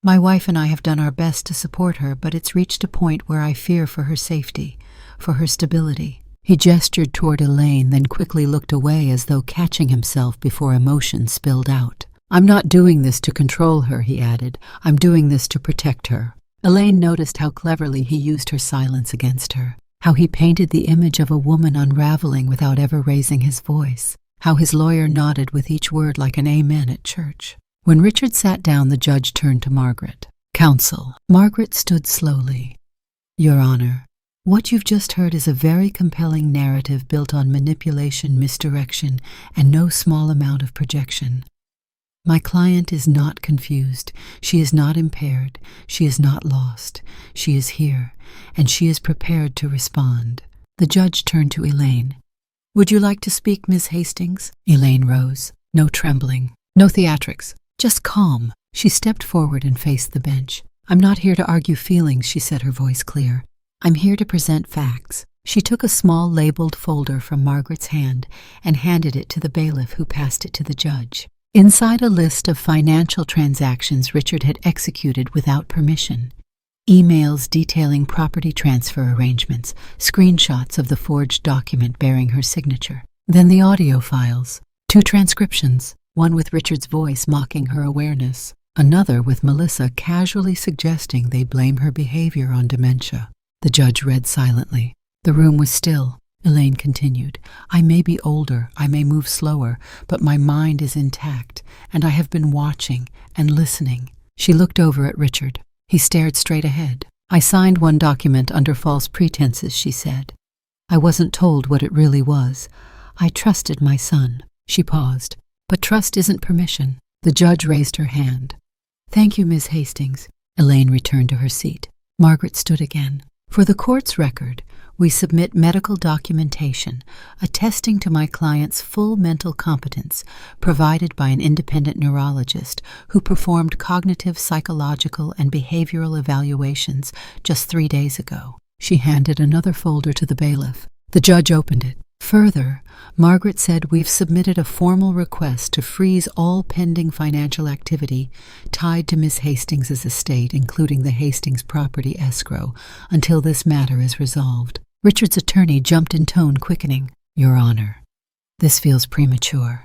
My wife and I have done our best to support her, but it's reached a point where I fear for her safety, for her stability." He gestured toward Elaine, then quickly looked away as though catching himself before emotion spilled out. "I'm not doing this to control her," he added. "I'm doing this to protect her." Elaine noticed how cleverly he used her silence against her, how he painted the image of a woman unraveling without ever raising his voice, how his lawyer nodded with each word like an amen at church. When Richard sat down, the judge turned to Margaret. "Counsel." Margaret stood slowly. "Your Honor, what you've just heard is a very compelling narrative built on manipulation, misdirection, and no small amount of projection. My client is not confused. She is not impaired. She is not lost. She is here, and she is prepared to respond." The judge turned to Elaine. "Would you like to speak, Miss Hastings?" Elaine rose. No trembling, no theatrics, just calm. She stepped forward and faced the bench. "I'm not here to argue feelings," she said, her voice clear. "I'm here to present facts." She took a small labeled folder from Margaret's hand and handed it to the bailiff, who passed it to the judge. Inside a list of financial transactions Richard had executed without permission. Emails detailing property transfer arrangements, screenshots of the forged document bearing her signature. Then the audio files. 2 transcriptions, one with Richard's voice mocking her awareness, another with Melissa casually suggesting they blame her behavior on dementia. The judge read silently. The room was still. Elaine continued. "I may be older, I may move slower, but my mind is intact, and I have been watching and listening." She looked over at Richard. He stared straight ahead. "I signed one document under false pretenses," she said. "I wasn't told what it really was. I trusted my son." She paused. "But trust isn't permission." The judge raised her hand. Thank you, Miss Hastings. Elaine returned to her seat. Margaret stood again. For the court's record, we submit medical documentation attesting to my client's full mental competence provided by an independent neurologist who performed cognitive, psychological, and behavioral evaluations just 3 days ago. She handed another folder to the bailiff. The judge opened it. Further, Margaret said we've submitted a formal request to freeze all pending financial activity tied to Miss Hastings' estate, including the Hastings property escrow, until this matter is resolved. Richard's attorney jumped in tone, quickening. Your Honor, this feels premature.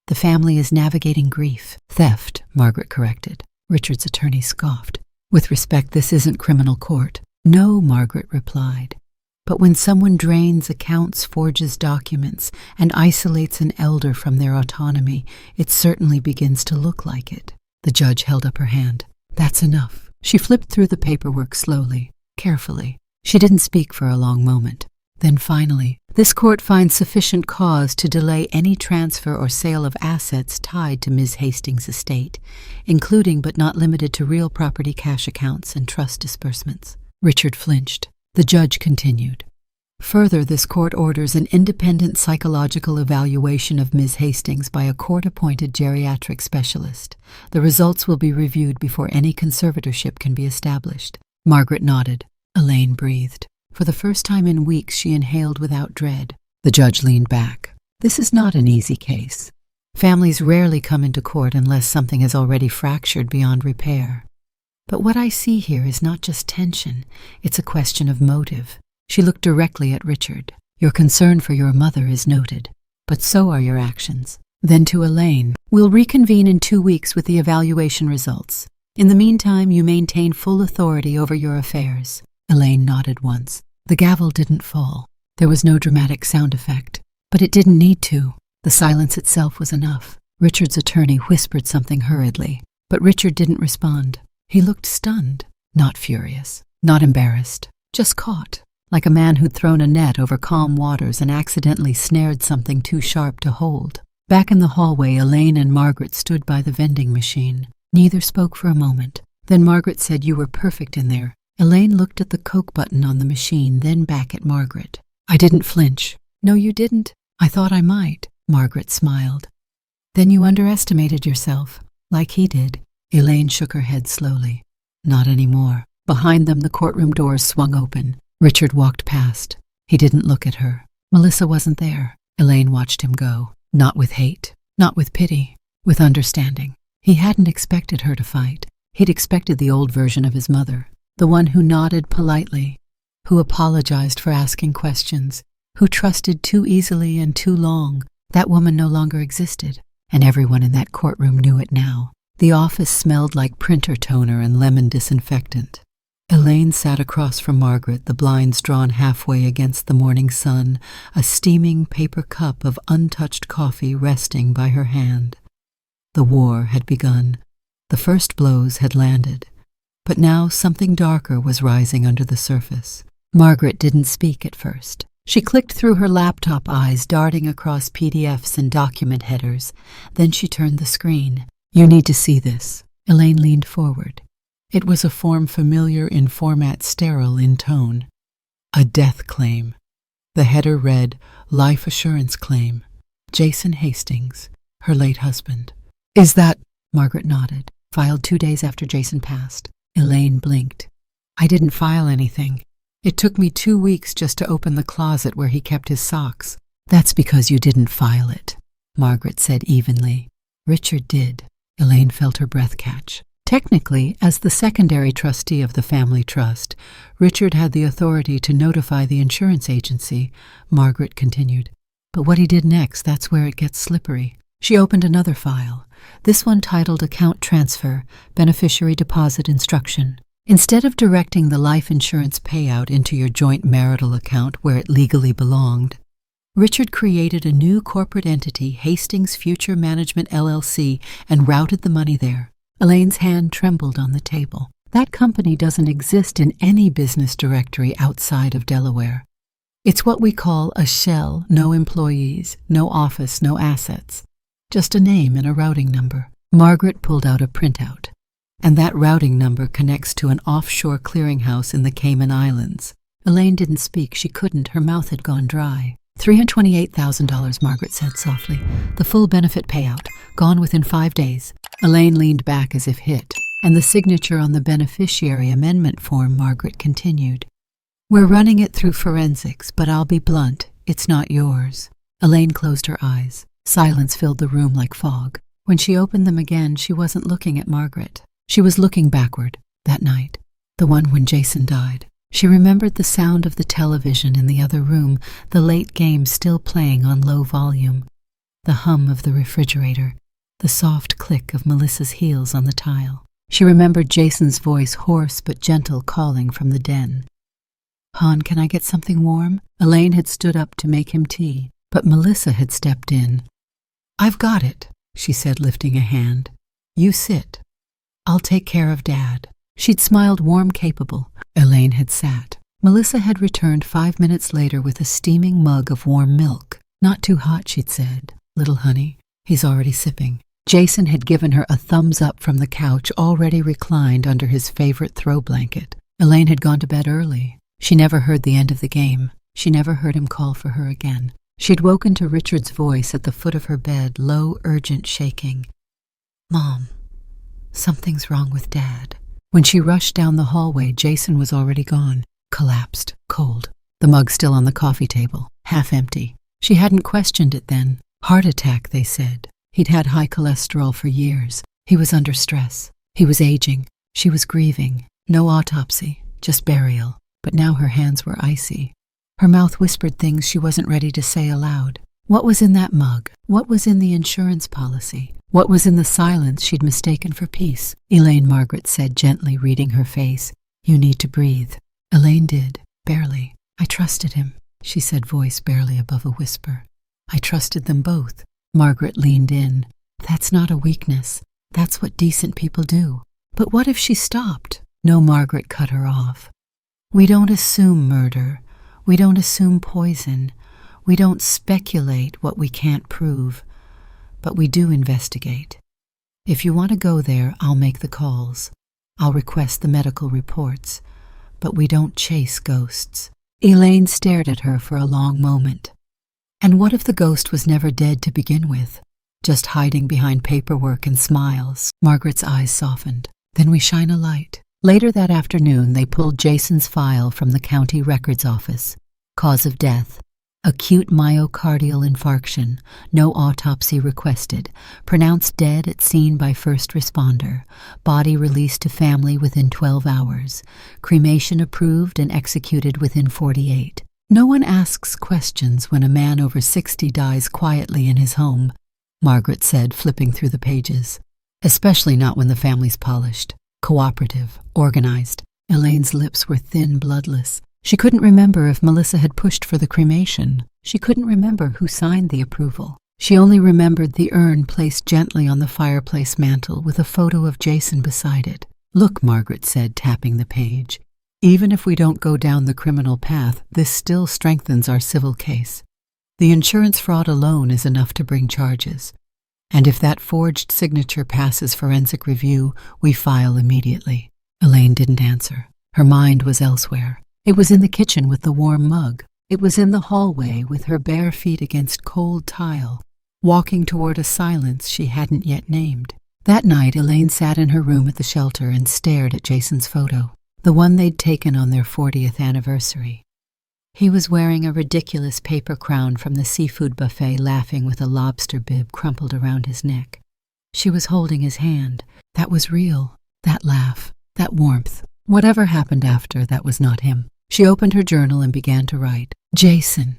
The family is navigating grief. Theft, Margaret corrected. Richard's attorney scoffed. With respect, this isn't criminal court. No, Margaret replied. But when someone drains accounts, forges documents, and isolates an elder from their autonomy, it certainly begins to look like it. The judge held up her hand. That's enough. She flipped through the paperwork slowly, carefully. She didn't speak for a long moment. Then finally, this court finds sufficient cause to delay any transfer or sale of assets tied to Ms. Hastings' estate, including but not limited to real property cash accounts and trust disbursements. Richard flinched. The judge continued. Further, this court orders an independent psychological evaluation of Ms. Hastings by a court-appointed geriatric specialist. The results will be reviewed before any conservatorship can be established. Margaret nodded. Elaine breathed. For the first time in weeks, she inhaled without dread. The judge leaned back. This is not an easy case. Families rarely come into court unless something has already fractured beyond repair. But what I see here is not just tension, it's a question of motive. She looked directly at Richard. Your concern for your mother is noted, but so are your actions. Then to Elaine, we'll reconvene in 2 weeks with the evaluation results. In the meantime, you maintain full authority over your affairs. Elaine nodded once. The gavel didn't fall. There was no dramatic sound effect, but it didn't need to. The silence itself was enough. Richard's attorney whispered something hurriedly, but Richard didn't respond. He looked stunned, not furious, not embarrassed, just caught, like a man who'd thrown a net over calm waters and accidentally snared something too sharp to hold. Back in the hallway, Elaine and Margaret stood by the vending machine. Neither spoke for a moment. Then Margaret said, "You were perfect in there." Elaine looked at the Coke button on the machine, then back at Margaret. "I didn't flinch." "No, you didn't. I thought I might." Margaret smiled. "Then you underestimated yourself, like he did." Elaine shook her head slowly. Not anymore. Behind them, the courtroom doors swung open. Richard walked past. He didn't look at her. Melissa wasn't there. Elaine watched him go. Not with hate, not with pity, with understanding. He hadn't expected her to fight. He'd expected the old version of his mother, the one who nodded politely, who apologized for asking questions, who trusted too easily and too long. That woman no longer existed, and everyone in that courtroom knew it now. The office smelled like printer toner and lemon disinfectant. Elaine sat across from Margaret, the blinds drawn halfway against the morning sun, a steaming paper cup of untouched coffee resting by her hand. The war had begun. The first blows had landed. But now something darker was rising under the surface. Margaret didn't speak at first. She clicked through her laptop, eyes darting across PDFs and document headers. Then she turned the screen. "You need to see this." Elaine leaned forward. It was a form familiar in format, sterile in tone. A death claim. The header read, "Life Assurance Claim. Jason Hastings, her late husband." "Is that—" Margaret nodded. "Filed 2 days after Jason passed." Elaine blinked. "I didn't file anything. It took me 2 weeks just to open the closet where he kept his socks." "That's because you didn't file it," Margaret said evenly. "Richard did." Elaine felt her breath catch. Technically, as the secondary trustee of the family trust, Richard had the authority to notify the insurance agency, Margaret continued. But what he did next, that's where it gets slippery. She opened another file, this one titled Account Transfer, Beneficiary Deposit Instruction. Instead of directing the life insurance payout into your joint marital account where it legally belonged, Richard created a new corporate entity, Hastings Future Management LLC, and routed the money there. Elaine's hand trembled on the table. That company doesn't exist in any business directory outside of Delaware. It's what we call a shell, no employees, no office, no assets. Just a name and a routing number. Margaret pulled out a printout. and that routing number connects to an offshore clearinghouse in the Cayman Islands. Elaine didn't speak. She couldn't. Her mouth had gone dry. $328,000, Margaret said softly. The full benefit payout, gone within 5 days. Elaine leaned back as if hit, and the signature on the beneficiary amendment form, Margaret continued. We're running it through forensics, but I'll be blunt, it's not yours. Elaine closed her eyes. Silence filled the room like fog. When she opened them again, she wasn't looking at Margaret. She was looking backward, that night, the one when Jason died. She remembered the sound of the television in the other room, the late game still playing on low volume, the hum of the refrigerator, the soft click of Melissa's heels on the tile. She remembered Jason's voice, hoarse but gentle, calling from the den. "Hon, can I get something warm?" Elaine had stood up to make him tea, but Melissa had stepped in. "I've got it," she said, lifting a hand. "You sit. I'll take care of Dad." She'd smiled, warm, capable. Elaine had sat. Melissa had returned 5 minutes later with a steaming mug of warm milk. "Not too hot," she'd said. "Little honey, he's already sipping." Jason had given her a thumbs up from the couch, already reclined under his favorite throw blanket. Elaine had gone to bed early. She never heard the end of the game. She never heard him call for her again. She'd woken to Richard's voice at the foot of her bed, low, urgent, shaking. "Mom, something's wrong with Dad." When she rushed down the hallway, Jason was already gone, collapsed, cold, the mug still on the coffee table, half empty. She hadn't questioned it then. Heart attack, they said. He'd had high cholesterol for years. He was under stress. He was aging. She was grieving. No autopsy, just burial. But now her hands were icy. Her mouth whispered things she wasn't ready to say aloud. What was in that mug? What was in the insurance policy? What was in the silence she'd mistaken for peace? "Elaine," Margaret said, gently reading her face. "You need to breathe." Elaine did, barely. "I trusted him," she said, voice barely above a whisper. "I trusted them both." Margaret leaned in. "That's not a weakness. That's what decent people do." "But what if she stopped?" No, Margaret cut her off. "We don't assume murder. We don't assume poison. We don't speculate what we can't prove. But we do investigate. If you want to go there, I'll make the calls. I'll request the medical reports. But we don't chase ghosts." Elaine stared at her for a long moment. And what if the ghost was never dead to begin with, just hiding behind paperwork and smiles? Margaret's eyes softened. "Then we shine a light." Later that afternoon, they pulled Jason's file from the county records office. Cause of death: acute myocardial infarction, no autopsy requested, pronounced dead at scene by first responder, body released to family within 12 hours, cremation approved and executed within 48. No one asks questions when a man over 60 dies quietly in his home, Margaret said, flipping through the pages. Especially not when the family's polished, cooperative, organized. Elaine's lips were thin, bloodless. She couldn't remember if Melissa had pushed for the cremation. She couldn't remember who signed the approval. She only remembered the urn placed gently on the fireplace mantel with a photo of Jason beside it. "Look," Margaret said, tapping the page. "Even if we don't go down the criminal path, this still strengthens our civil case. The insurance fraud alone is enough to bring charges. And if that forged signature passes forensic review, we file immediately." Elaine didn't answer. Her mind was elsewhere. It was in the kitchen with the warm mug. It was in the hallway with her bare feet against cold tile, walking toward a silence she hadn't yet named. That night, Elaine sat in her room at the shelter and stared at Jason's photo, the one they'd taken on their 40th anniversary. He was wearing a ridiculous paper crown from the seafood buffet, laughing with a lobster bib crumpled around his neck. She was holding his hand. That was real. That laugh. That warmth. Whatever happened after, that was not him. She opened her journal and began to write. "Jason,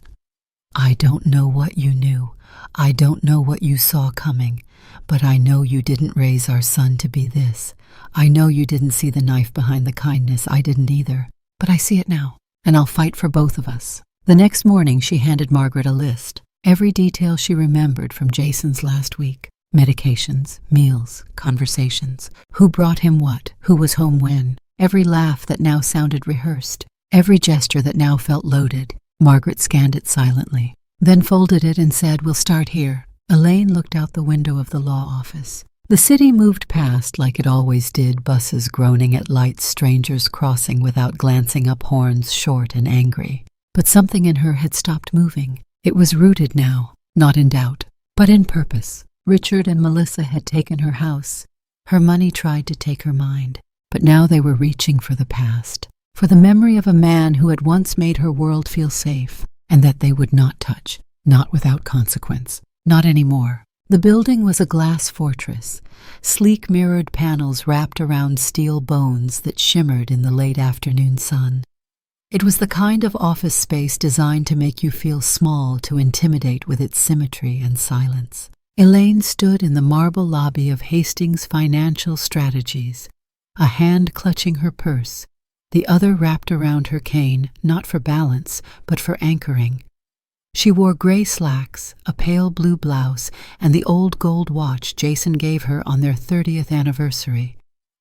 I don't know what you knew. I don't know what you saw coming. But I know you didn't raise our son to be this. I know you didn't see the knife behind the kindness. I didn't either. But I see it now, and I'll fight for both of us." The next morning, she handed Margaret a list. Every detail she remembered from Jason's last week. Medications, meals, conversations. Who brought him what? Who was home when? Every laugh that now sounded rehearsed. Every gesture that now felt loaded. Margaret scanned it silently, then folded it and said, "We'll start here." Elaine looked out the window of the law office. The city moved past like it always did, buses groaning at lights, strangers crossing without glancing up, horns short and angry. But something in her had stopped moving. It was rooted now, not in doubt, but in purpose. Richard and Melissa had taken her house. Her money tried to take her mind, but now they were reaching for the past, for the memory of a man who had once made her world feel safe, and that they would not touch, not without consequence, not anymore. The building was a glass fortress, sleek mirrored panels wrapped around steel bones that shimmered in the late afternoon sun. It was the kind of office space designed to make you feel small, to intimidate with its symmetry and silence. Elaine stood in the marble lobby of Hastings Financial Strategies, a hand clutching her purse, the other wrapped around her cane, not for balance, but for anchoring. She wore gray slacks, a pale blue blouse, and the old gold watch Jason gave her on their 30th anniversary.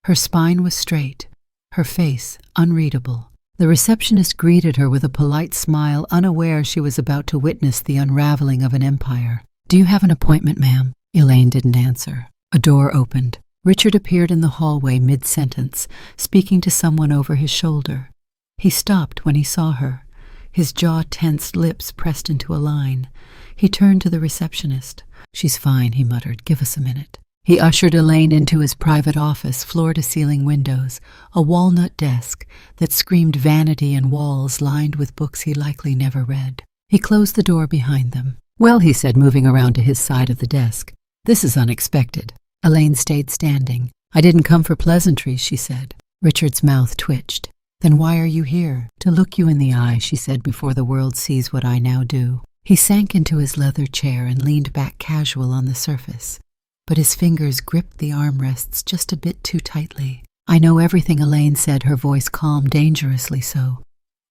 Her spine was straight, her face unreadable. The receptionist greeted her with a polite smile, unaware she was about to witness the unraveling of an empire. "Do you have an appointment, ma'am?" Elaine didn't answer. A door opened. Richard appeared in the hallway mid-sentence, speaking to someone over his shoulder. He stopped when he saw her. His jaw-tensed lips pressed into a line. He turned to the receptionist. "She's fine," he muttered. "Give us a minute." He ushered Elaine into his private office, floor-to-ceiling windows, a walnut desk that screamed vanity and walls lined with books he likely never read. He closed the door behind them. "Well," he said, moving around to his side of the desk, "this is unexpected." Elaine stayed standing. "I didn't come for pleasantries," she said. Richard's mouth twitched. "Then why are you here?" "To look you in the eye," she said, "before the world sees what I now do." He sank into his leather chair and leaned back casual on the surface, but his fingers gripped the armrests just a bit too tightly. "I know everything," Elaine said, her voice calm, dangerously so.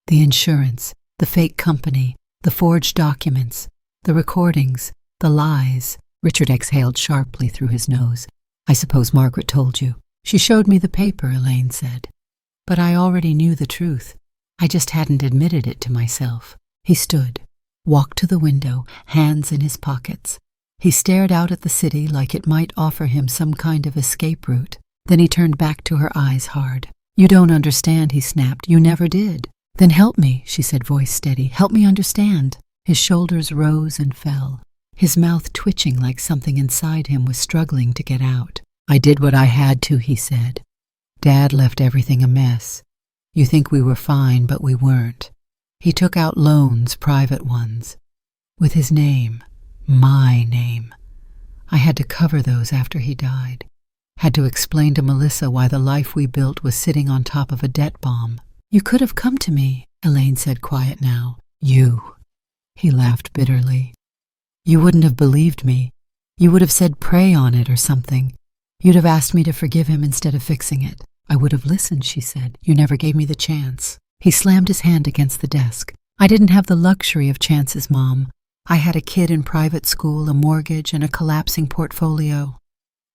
"The insurance, the fake company, the forged documents, the recordings, the lies." Richard exhaled sharply through his nose. "I suppose Margaret told you." "She showed me the paper," Elaine said. "But I already knew the truth. I just hadn't admitted it to myself." He stood, walked to the window, hands in his pockets. He stared out at the city like it might offer him some kind of escape route. Then he turned back to her eyes hard. "You don't understand," he snapped. "You never did." "Then help me," she said, voice steady. "Help me understand." His shoulders rose and fell, his mouth twitching like something inside him was struggling to get out. "I did what I had to," he said. "Dad left everything a mess. You think we were fine, but we weren't. He took out loans, private ones, with his name, my name. I had to cover those after he died. Had to explain to Melissa why the life we built was sitting on top of a debt bomb." "You could have come to me," Elaine said, quiet now. "You." He laughed bitterly. "You wouldn't have believed me. You would have said pray on it or something. You'd have asked me to forgive him instead of fixing it." "I would have listened," she said. "You never gave me the chance." He slammed his hand against the desk. "I didn't have the luxury of chances, Mom. I had a kid in private school, a mortgage, and a collapsing portfolio.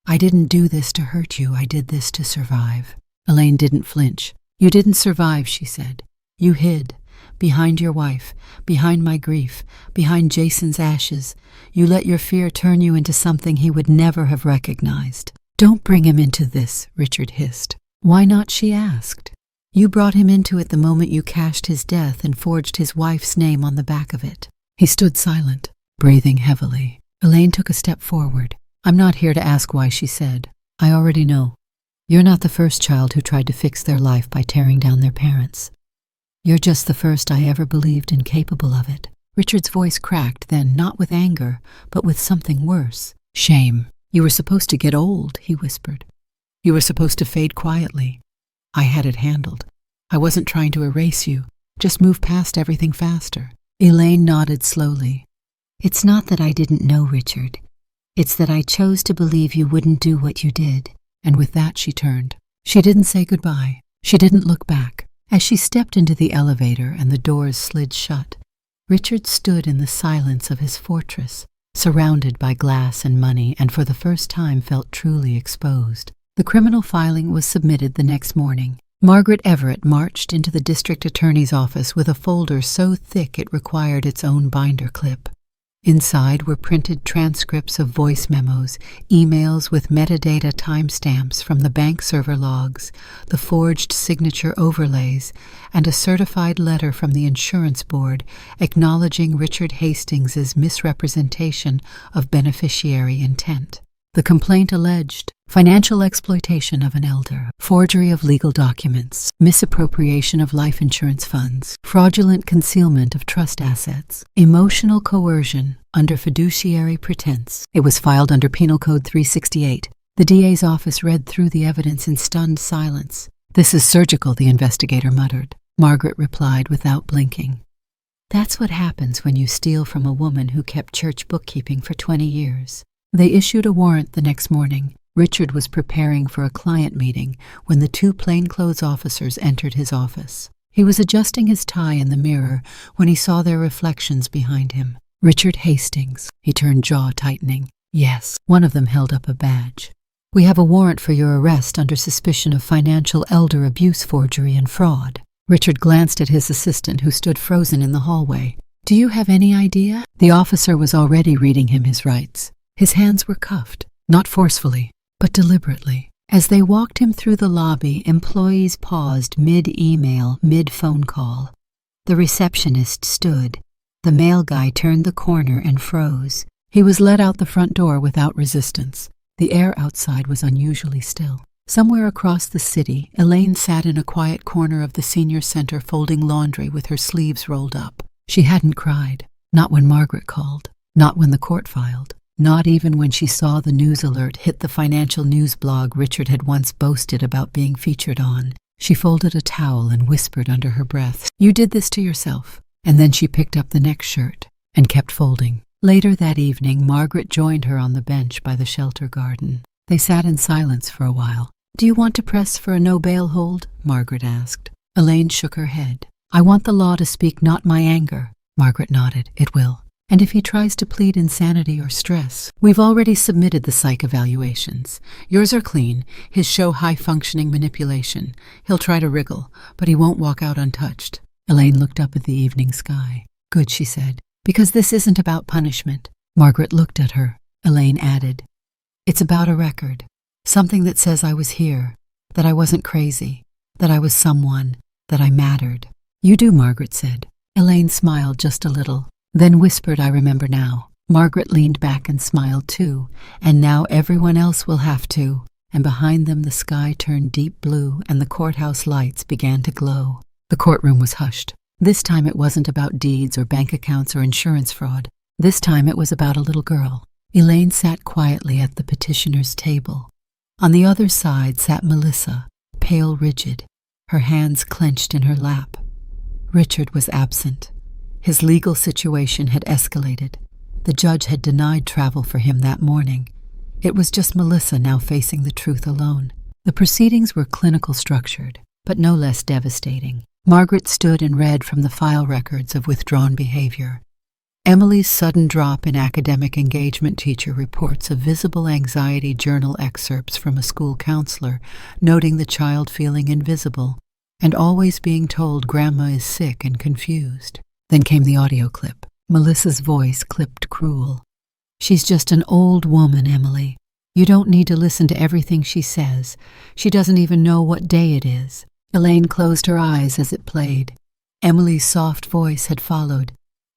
I didn't do this to hurt you. I did this to survive." Elaine didn't flinch. "You didn't survive," she said. "You hid. Behind your wife, behind my grief, behind Jason's ashes. You let your fear turn you into something he would never have recognized." "Don't bring him into this," Richard hissed. "Why not?" she asked. "You brought him into it the moment you cashed his death and forged his wife's name on the back of it." He stood silent, breathing heavily. Elaine took a step forward. "I'm not here to ask why," she said. "I already know. You're not the first child who tried to fix their life by tearing down their parents. You're just the first I ever believed incapable of it." Richard's voice cracked, then not with anger, but with something worse. "Shame. You were supposed to get old," he whispered. "You were supposed to fade quietly. I had it handled. I wasn't trying to erase you, just move past everything faster." Elaine nodded slowly. "It's not that I didn't know, Richard. It's that I chose to believe you wouldn't do what you did." And with that she turned. She didn't say goodbye. She didn't look back. As she stepped into the elevator and the doors slid shut, Richard stood in the silence of his fortress, surrounded by glass and money, and for the first time felt truly exposed. The criminal filing was submitted the next morning. Margaret Everett marched into the district attorney's office with a folder so thick it required its own binder clip. Inside were printed transcripts of voice memos, emails with metadata timestamps from the bank server logs, the forged signature overlays, and a certified letter from the insurance board acknowledging Richard Hastings's misrepresentation of beneficiary intent. The complaint alleged financial exploitation of an elder, forgery of legal documents, misappropriation of life insurance funds, fraudulent concealment of trust assets, emotional coercion under fiduciary pretense. It was filed under Penal Code 368. The DA's office read through the evidence in stunned silence. "This is surgical," the investigator muttered. Margaret replied without blinking. "That's what happens when you steal from a woman who kept church bookkeeping for 20 years. They issued a warrant the next morning. Richard was preparing for a client meeting when the two plainclothes officers entered his office. He was adjusting his tie in the mirror when he saw their reflections behind him. Richard Hastings. He turned, jaw tightening. Yes, one of them held up a badge. "We have a warrant for your arrest under suspicion of financial elder abuse, forgery, and fraud." Richard glanced at his assistant, who stood frozen in the hallway. "Do you have any idea?" The officer was already reading him his rights. His hands were cuffed, not forcefully, but deliberately. As they walked him through the lobby, employees paused mid-email, mid-phone call. The receptionist stood. The mail guy turned the corner and froze. He was led out the front door without resistance. The air outside was unusually still. Somewhere across the city, Elaine sat in a quiet corner of the senior center folding laundry with her sleeves rolled up. She hadn't cried. Not when Margaret called. Not when the court filed. Not even when she saw the news alert hit the financial news blog Richard had once boasted about being featured on. She folded a towel and whispered under her breath, "You did this to yourself." And then she picked up the next shirt and kept folding. Later that evening, Margaret joined her on the bench by the shelter garden. They sat in silence for a while. "Do you want to press for a no-bail hold?" Margaret asked. Elaine shook her head. "I want the law to speak, not my anger." Margaret nodded. "It will. And if he tries to plead insanity or stress, we've already submitted the psych evaluations. Yours are clean. His show high-functioning manipulation. He'll try to wriggle, but he won't walk out untouched." Elaine looked up at the evening sky. "Good," she said, "because this isn't about punishment." Margaret looked at her. Elaine added, "It's about a record. Something that says I was here, that I wasn't crazy, that I was someone, that I mattered." "You do," Margaret said. Elaine smiled just a little, then whispered, "I remember now." Margaret leaned back and smiled too, "And now everyone else will have to." And behind them the sky turned deep blue and the courthouse lights began to glow. The courtroom was hushed. This time it wasn't about deeds or bank accounts or insurance fraud. This time it was about a little girl. Elaine sat quietly at the petitioner's table. On the other side sat Melissa, pale, rigid, her hands clenched in her lap. Richard was absent. His legal situation had escalated. The judge had denied travel for him that morning. It was just Melissa now facing the truth alone. The proceedings were clinical structured, but no less devastating. Margaret stood and read from the file records of withdrawn behavior. Emily's sudden drop in academic engagement teacher reports of visible anxiety journal excerpts from a school counselor, noting the child feeling invisible and always being told grandma is sick and confused. Then came the audio clip. Melissa's voice clipped cruel. "She's just an old woman, Emily. You don't need to listen to everything she says. She doesn't even know what day it is." Elaine closed her eyes as it played. Emily's soft voice had followed.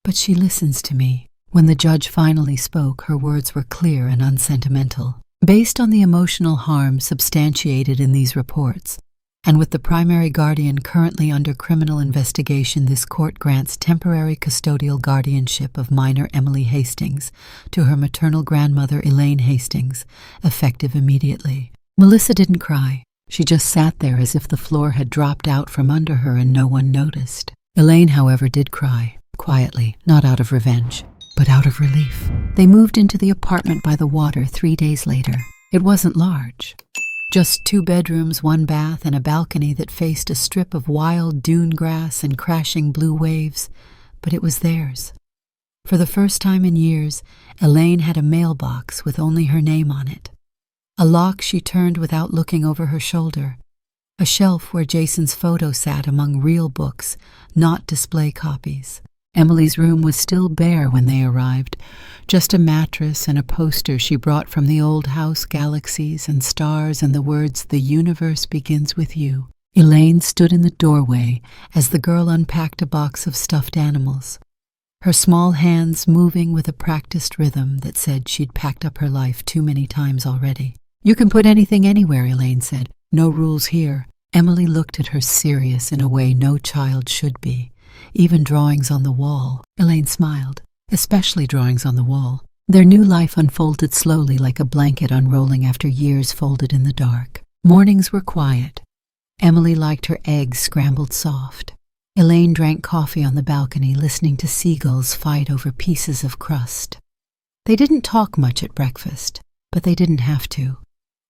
"But she listens to me." When the judge finally spoke, her words were clear and unsentimental. Based on the emotional harm substantiated in these reports, and with the primary guardian currently under criminal investigation, this court grants temporary custodial guardianship of minor Emily Hastings to her maternal grandmother Elaine Hastings, effective immediately. Melissa didn't cry. She just sat there as if the floor had dropped out from under her and no one noticed. Elaine, however, did cry, quietly, not out of revenge, but out of relief. They moved into the apartment by the water 3 days later. It wasn't large. Just 2 bedrooms, 1 bath, and a balcony that faced a strip of wild dune grass and crashing blue waves, but it was theirs. For the first time in years, Elaine had a mailbox with only her name on it. A lock she turned without looking over her shoulder. A shelf where Jason's photo sat among real books, not display copies. Emily's room was still bare when they arrived, just a mattress and a poster she brought from the old house, galaxies and stars and the words, "The universe begins with you." Elaine stood in the doorway as the girl unpacked a box of stuffed animals, her small hands moving with a practiced rhythm that said she'd packed up her life too many times already. "You can put anything anywhere," Elaine said. "No rules here." Emily looked at her, serious in a way no child should be. "Even drawings on the wall." Elaine smiled. "Especially drawings on the wall." Their new life unfolded slowly, like a blanket unrolling after years folded in the dark. Mornings were quiet. Emily liked her eggs scrambled soft. Elaine drank coffee on the balcony, listening to seagulls fight over pieces of crust. They didn't talk much at breakfast, but they didn't have to.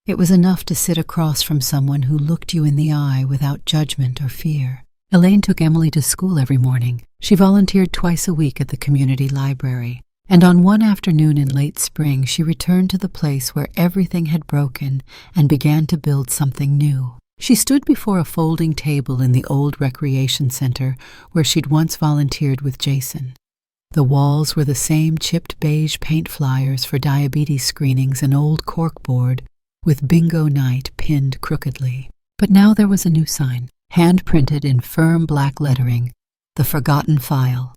It was enough to sit across from someone who looked you in the eye without judgment or fear. Elaine took Emily to school every morning. She volunteered twice a week at the community library, and on one afternoon in late spring she returned to the place where everything had broken and began to build something new. She stood before a folding table in the old recreation center where she'd once volunteered with Jason. The walls were the same chipped beige paint flyers for diabetes screenings and old corkboard with bingo night pinned crookedly. But now there was a new sign, hand-printed in firm black lettering, "The Forgotten File.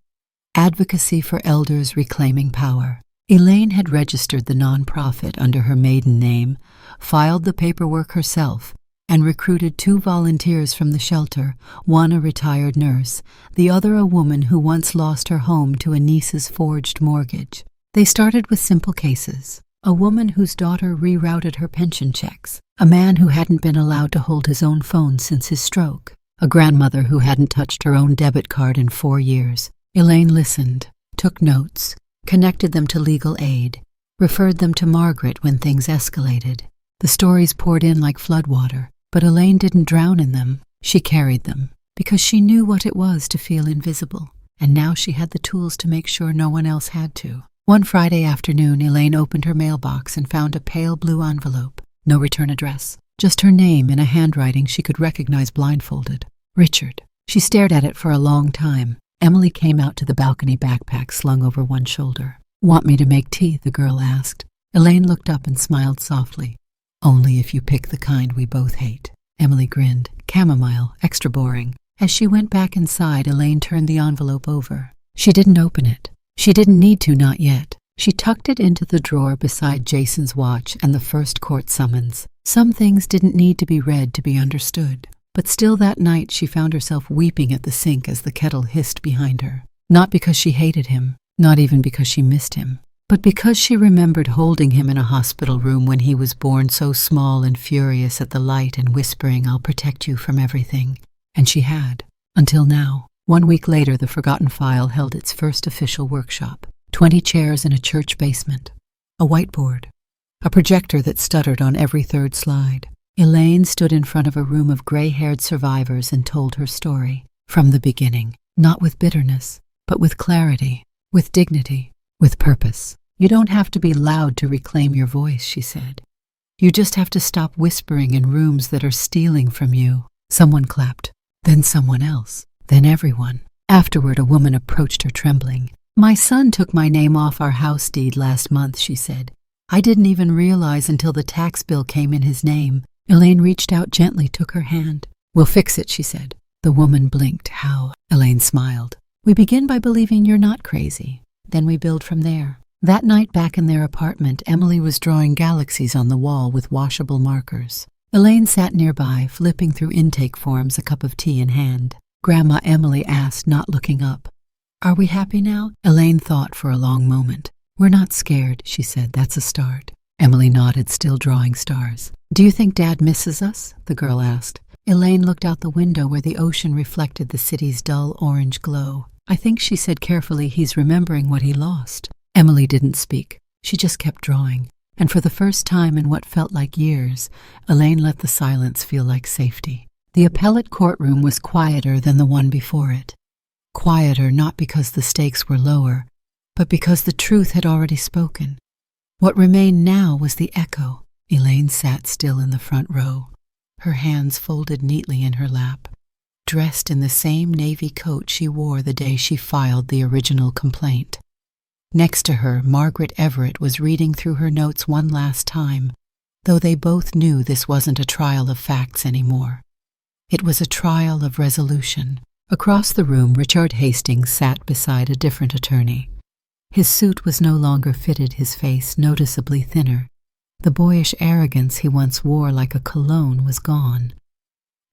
Advocacy for Elders Reclaiming Power." Elaine had registered the nonprofit under her maiden name, filed the paperwork herself, and recruited 2 volunteers from the shelter, one a retired nurse, the other a woman who once lost her home to a niece's forged mortgage. They started with simple cases: a woman whose daughter rerouted her pension checks, a man who hadn't been allowed to hold his own phone since his stroke, a grandmother who hadn't touched her own debit card in 4 years. Elaine listened, took notes, connected them to legal aid, referred them to Margaret when things escalated. The stories poured in like floodwater, but Elaine didn't drown in them. She carried them, because she knew what it was to feel invisible, and now she had the tools to make sure no one else had to. One Friday afternoon, Elaine opened her mailbox and found a pale blue envelope. No return address, just her name in a handwriting she could recognize blindfolded. Richard. She stared at it for a long time. Emily came out to the balcony, backpack slung over one shoulder. "Want me to make tea?" the girl asked. Elaine looked up and smiled softly. "Only if you pick the kind we both hate." Emily grinned. "Chamomile, extra boring." As she went back inside, Elaine turned the envelope over. She didn't open it. She didn't need to, not yet. She tucked it into the drawer beside Jason's watch and the first court summons. Some things didn't need to be read to be understood. But still that night she found herself weeping at the sink as the kettle hissed behind her. Not because she hated him, not even because she missed him, but because she remembered holding him in a hospital room when he was born, so small and furious at the light and whispering, "I'll protect you from everything." And she had, until now. 1 week later, the Forgotten File held its first official workshop. 20 chairs in a church basement. A whiteboard. A projector that stuttered on every third slide. Elaine stood in front of a room of gray-haired survivors and told her story. From the beginning. Not with bitterness, but with clarity, with dignity, with purpose. "You don't have to be loud to reclaim your voice," she said. "You just have to stop whispering in rooms that are stealing from you." Someone clapped, then someone else, then everyone. Afterward, a woman approached her trembling. "My son took my name off our house deed last month," she said. "I didn't even realize until the tax bill came in his name." Elaine reached out gently, took her hand. "We'll fix it," she said. The woman blinked. "How?" Elaine smiled. "We begin by believing you're not crazy. Then we build from there." That night back in their apartment, Emily was drawing galaxies on the wall with washable markers. Elaine sat nearby, flipping through intake forms, a cup of tea in hand. "Grandma," Emily asked, not looking up. "Are we happy now?" Elaine thought for a long moment. "We're not scared," she said. "That's a start." Emily nodded, still drawing stars. "Do you think Dad misses us?" the girl asked. Elaine looked out the window where the ocean reflected the city's dull orange glow. "I think," she said carefully, "he's remembering what he lost." Emily didn't speak. She just kept drawing. And for the first time in what felt like years, Elaine let the silence feel like safety. The appellate courtroom was quieter than the one before it. Quieter not because the stakes were lower, but because the truth had already spoken. What remained now was the echo. Elaine sat still in the front row, her hands folded neatly in her lap. dressed in the same navy coat she wore the day she filed the original complaint. Next to her, Margaret Everett was reading through her notes one last time, though they both knew this wasn't a trial of facts anymore. It was a trial of resolution. Across the room, Richard Hastings sat beside a different attorney. His suit was no longer fitted his face, noticeably thinner. The boyish arrogance he once wore like a cologne was gone.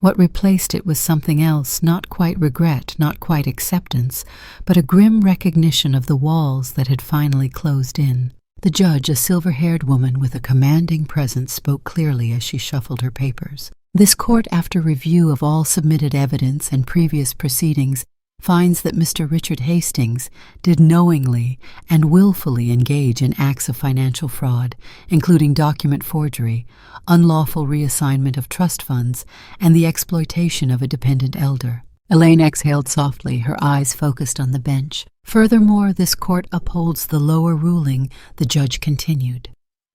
What replaced it was something else, not quite regret, not quite acceptance, but a grim recognition of the walls that had finally closed in. The judge, a silver-haired woman with a commanding presence, spoke clearly as she shuffled her papers. This court, after review of all submitted evidence and previous proceedings, finds that Mr. Richard Hastings did knowingly and willfully engage in acts of financial fraud, including document forgery, unlawful reassignment of trust funds, and the exploitation of a dependent elder. Elaine exhaled softly, her eyes focused on the bench. Furthermore, this court upholds the lower ruling, the judge continued.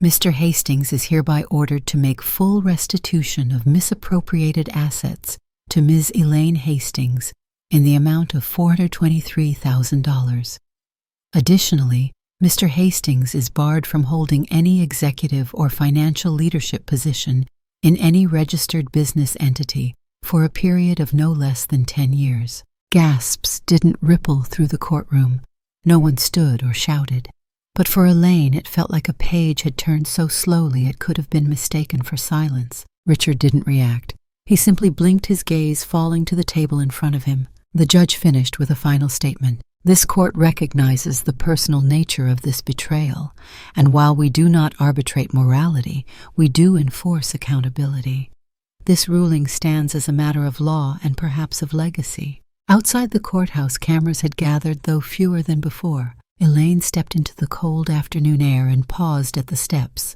Mr. Hastings is hereby ordered to make full restitution of misappropriated assets to Ms. Elaine Hastings in the amount of $423,000. Additionally, Mr. Hastings is barred from holding any executive or financial leadership position in any registered business entity for a period of no less than 10 years. Gasps didn't ripple through the courtroom. No one stood or shouted. But for Elaine, it felt like a page had turned so slowly it could have been mistaken for silence. Richard didn't react. He simply blinked, his gaze falling to the table in front of him. The judge finished with a final statement. This court recognizes the personal nature of this betrayal, and while we do not arbitrate morality, we do enforce accountability. This ruling stands as a matter of law and perhaps of legacy. Outside the courthouse, cameras had gathered, though fewer than before. Elaine stepped into the cold afternoon air and paused at the steps.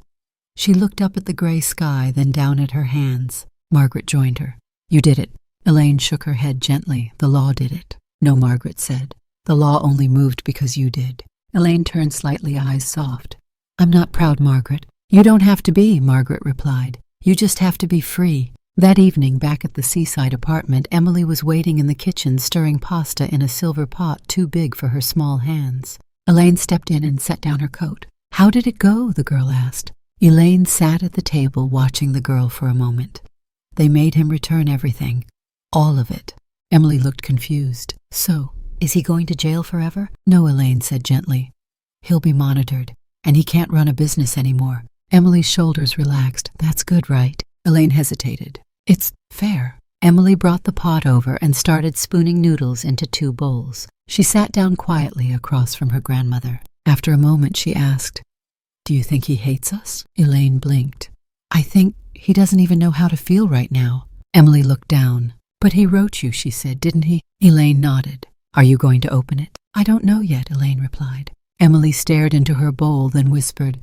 She looked up at the gray sky, then down at her hands. Margaret joined her. "You did it." Elaine shook her head gently. "The law did it." "No," Margaret said. "The law only moved because you did." Elaine turned slightly, eyes soft. "I'm not proud, Margaret." "You don't have to be," Margaret replied. "You just have to be free." That evening, back at the seaside apartment, Emily was waiting in the kitchen, stirring pasta in a silver pot too big for her small hands. Elaine stepped in and set down her coat. "How did it go?" the girl asked. Elaine sat at the table watching the girl for a moment. "They made him return everything. All of it." Emily looked confused. "So, is he going to jail forever?" "No," Elaine said gently. "He'll be monitored, and he can't run a business anymore." Emily's shoulders relaxed. "That's good, right?" Elaine hesitated. "It's fair." Emily brought the pot over and started spooning noodles into 2 bowls. She sat down quietly across from her grandmother. After a moment, she asked, "Do you think he hates us?" Elaine blinked. "I think he doesn't even know how to feel right now." Emily looked down. "But he wrote you," she said, "didn't he?" Elaine nodded. "Are you going to open it?" "I don't know yet," Elaine replied. Emily stared into her bowl, then whispered,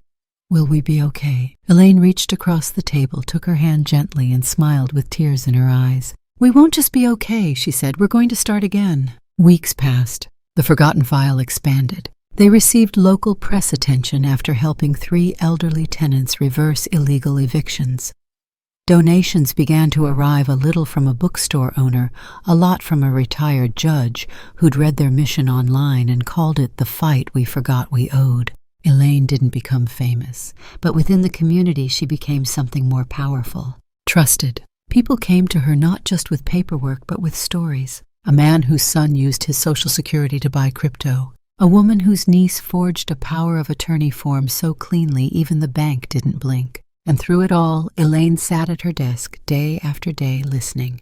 "Will we be okay?" Elaine reached across the table, took her hand gently, and smiled with tears in her eyes. "We won't just be okay," she said. "We're going to start again." Weeks passed. The forgotten file expanded. They received local press attention after helping 3 elderly tenants reverse illegal evictions. Donations began to arrive, a little from a bookstore owner, a lot from a retired judge who'd read their mission online and called it the fight we forgot we owed. Elaine didn't become famous, but within the community she became something more powerful. Trusted. People came to her not just with paperwork but with stories. A man whose son used his Social Security to buy crypto. A woman whose niece forged a power of attorney form so cleanly even the bank didn't blink. And through it all, Elaine sat at her desk day after day listening,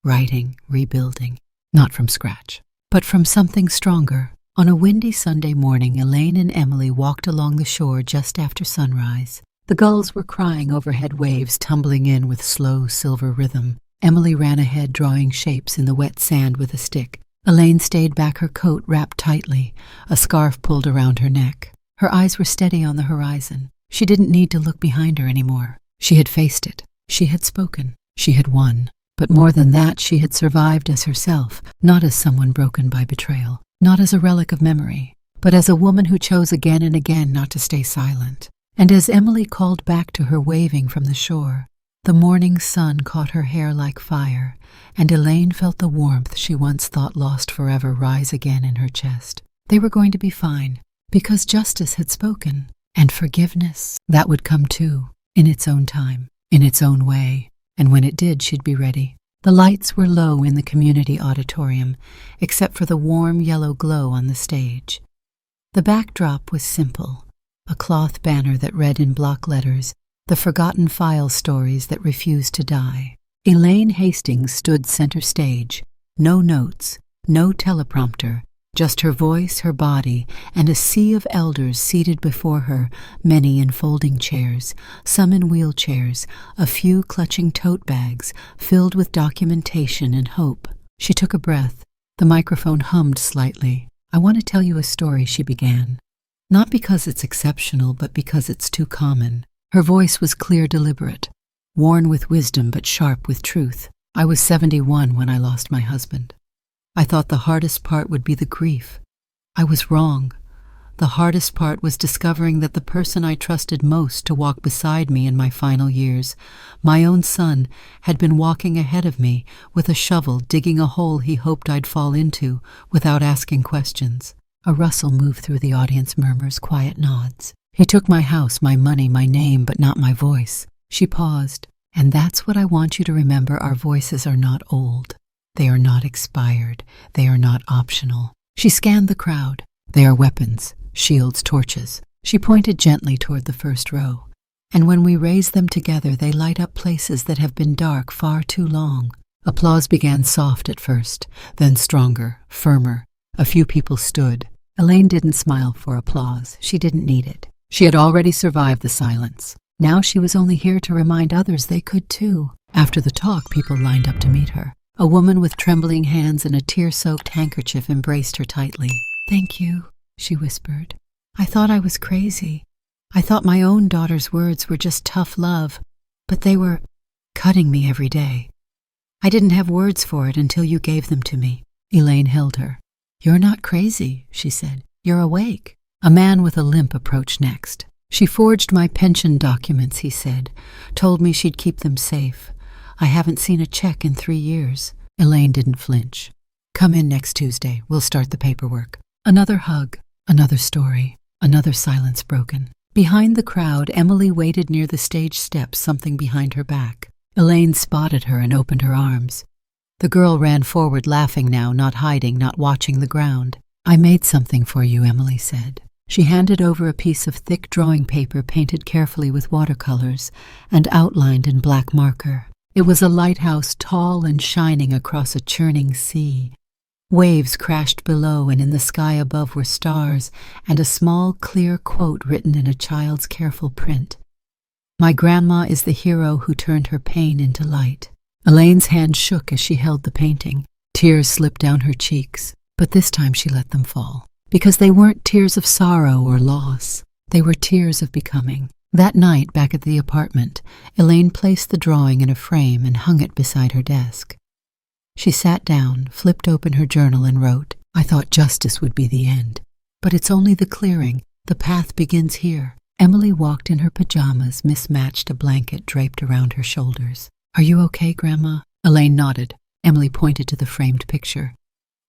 writing, rebuilding, not from scratch, but from something stronger. On a windy Sunday morning, Elaine and Emily walked along the shore just after sunrise. The gulls were crying overhead, waves tumbling in with slow silver rhythm. Emily ran ahead, drawing shapes in the wet sand with a stick. Elaine stayed back, her coat wrapped tightly, a scarf pulled around her neck. Her eyes were steady on the horizon. She didn't need to look behind her anymore. She had faced it. She had spoken. She had won. But more than that, she had survived as herself, not as someone broken by betrayal, not as a relic of memory, but as a woman who chose again and again not to stay silent. And as Emily called back to her waving from the shore, The morning sun caught her hair like fire, and Elaine felt the warmth she once thought lost forever rise again in her chest. They were going to be fine, because justice had spoken, and forgiveness, that would come too, in its own time, in its own way, and when it did, she'd be ready. The lights were low in the community auditorium, except for the warm yellow glow on the stage. The backdrop was simple, a cloth banner that read in block letters, "The Forgotten File Stories That Refuse to Die." Elaine Hastings stood center stage, no notes, no teleprompter, just her voice, her body, and a sea of elders seated before her, many in folding chairs, some in wheelchairs, a few clutching tote bags filled with documentation and hope. She took a breath. The microphone hummed slightly. "I want to tell you a story," she began. "Not because it's exceptional, but because it's too common." Her voice was clear, deliberate, worn with wisdom but sharp with truth. "I was 71 when I lost my husband. I thought the hardest part would be the grief. I was wrong. The hardest part was discovering that the person I trusted most to walk beside me in my final years, my own son, had been walking ahead of me with a shovel, digging a hole he hoped I'd fall into without asking questions." A rustle moved through the audience, murmurs, quiet nods. "He took my house, my money, my name, but not my voice." She paused. "And that's what I want you to remember. Our voices are not old. They are not expired. They are not optional." She scanned the crowd. "They are weapons, shields, torches." She pointed gently toward the first row. "And when we raise them together, they light up places that have been dark far too long." Applause began soft at first, then stronger, firmer. A few people stood. Elaine didn't smile for applause. She didn't need it. She had already survived the silence. Now she was only here to remind others they could too. After the talk, people lined up to meet her. A woman with trembling hands and a tear-soaked handkerchief embraced her tightly. "Thank you," she whispered. "I thought I was crazy. I thought my own daughter's words were just tough love, but they were cutting me every day. I didn't have words for it until you gave them to me." Elaine held her. "You're not crazy," she said. "You're awake." A man with a limp approached next. "She forged my pension documents," he said. "Told me she'd keep them safe. I haven't seen a check in 3 years. Elaine didn't flinch. "Come in next Tuesday. We'll start the paperwork." Another hug, another story, another silence broken. Behind the crowd, Emily waited near the stage steps, something behind her back. Elaine spotted her and opened her arms. The girl ran forward, laughing now, not hiding, not watching the ground. "I made something for you," Emily said. She handed over a piece of thick drawing paper painted carefully with watercolors and outlined in black marker. It was a lighthouse, tall and shining across a churning sea. Waves crashed below, and in the sky above were stars and a small, clear quote written in a child's careful print. "My grandma is the hero who turned her pain into light." Elaine's hand shook as she held the painting. Tears slipped down her cheeks, but this time she let them fall. Because they weren't tears of sorrow or loss. They were tears of becoming. That night, back at the apartment, Elaine placed the drawing in a frame and hung it beside her desk. She sat down, flipped open her journal, and wrote, "I thought justice would be the end. But it's only the clearing. The path begins here." Emily walked in her pajamas, mismatched, a blanket draped around her shoulders. "Are you okay, Grandma?" Elaine nodded. Emily pointed to the framed picture.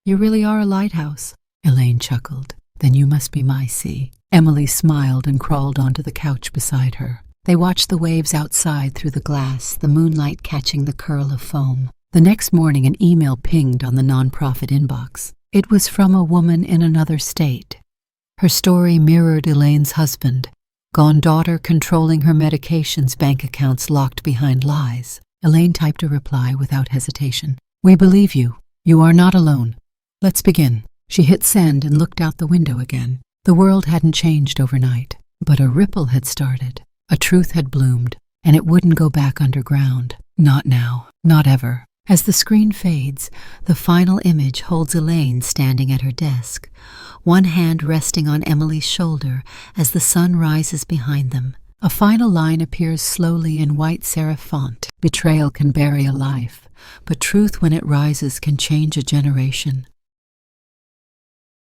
"You really are a lighthouse." Elaine chuckled. "Then you must be my sea." Emily smiled and crawled onto the couch beside her. They watched the waves outside through the glass, the moonlight catching the curl of foam. The next morning, an email pinged on the nonprofit inbox. It was from a woman in another state. Her story mirrored Elaine's husband. Granddaughter controlling her medications, bank accounts locked behind lies. Elaine typed a reply without hesitation. "We believe you. You are not alone. Let's begin." She hit send and looked out the window again. The world hadn't changed overnight, but a ripple had started. A truth had bloomed, and it wouldn't go back underground. Not now, not ever. As the screen fades, the final image holds Elaine standing at her desk, one hand resting on Emily's shoulder as the sun rises behind them. A final line appears slowly in white serif font. "Betrayal can bury a life, but truth when it rises can change a generation."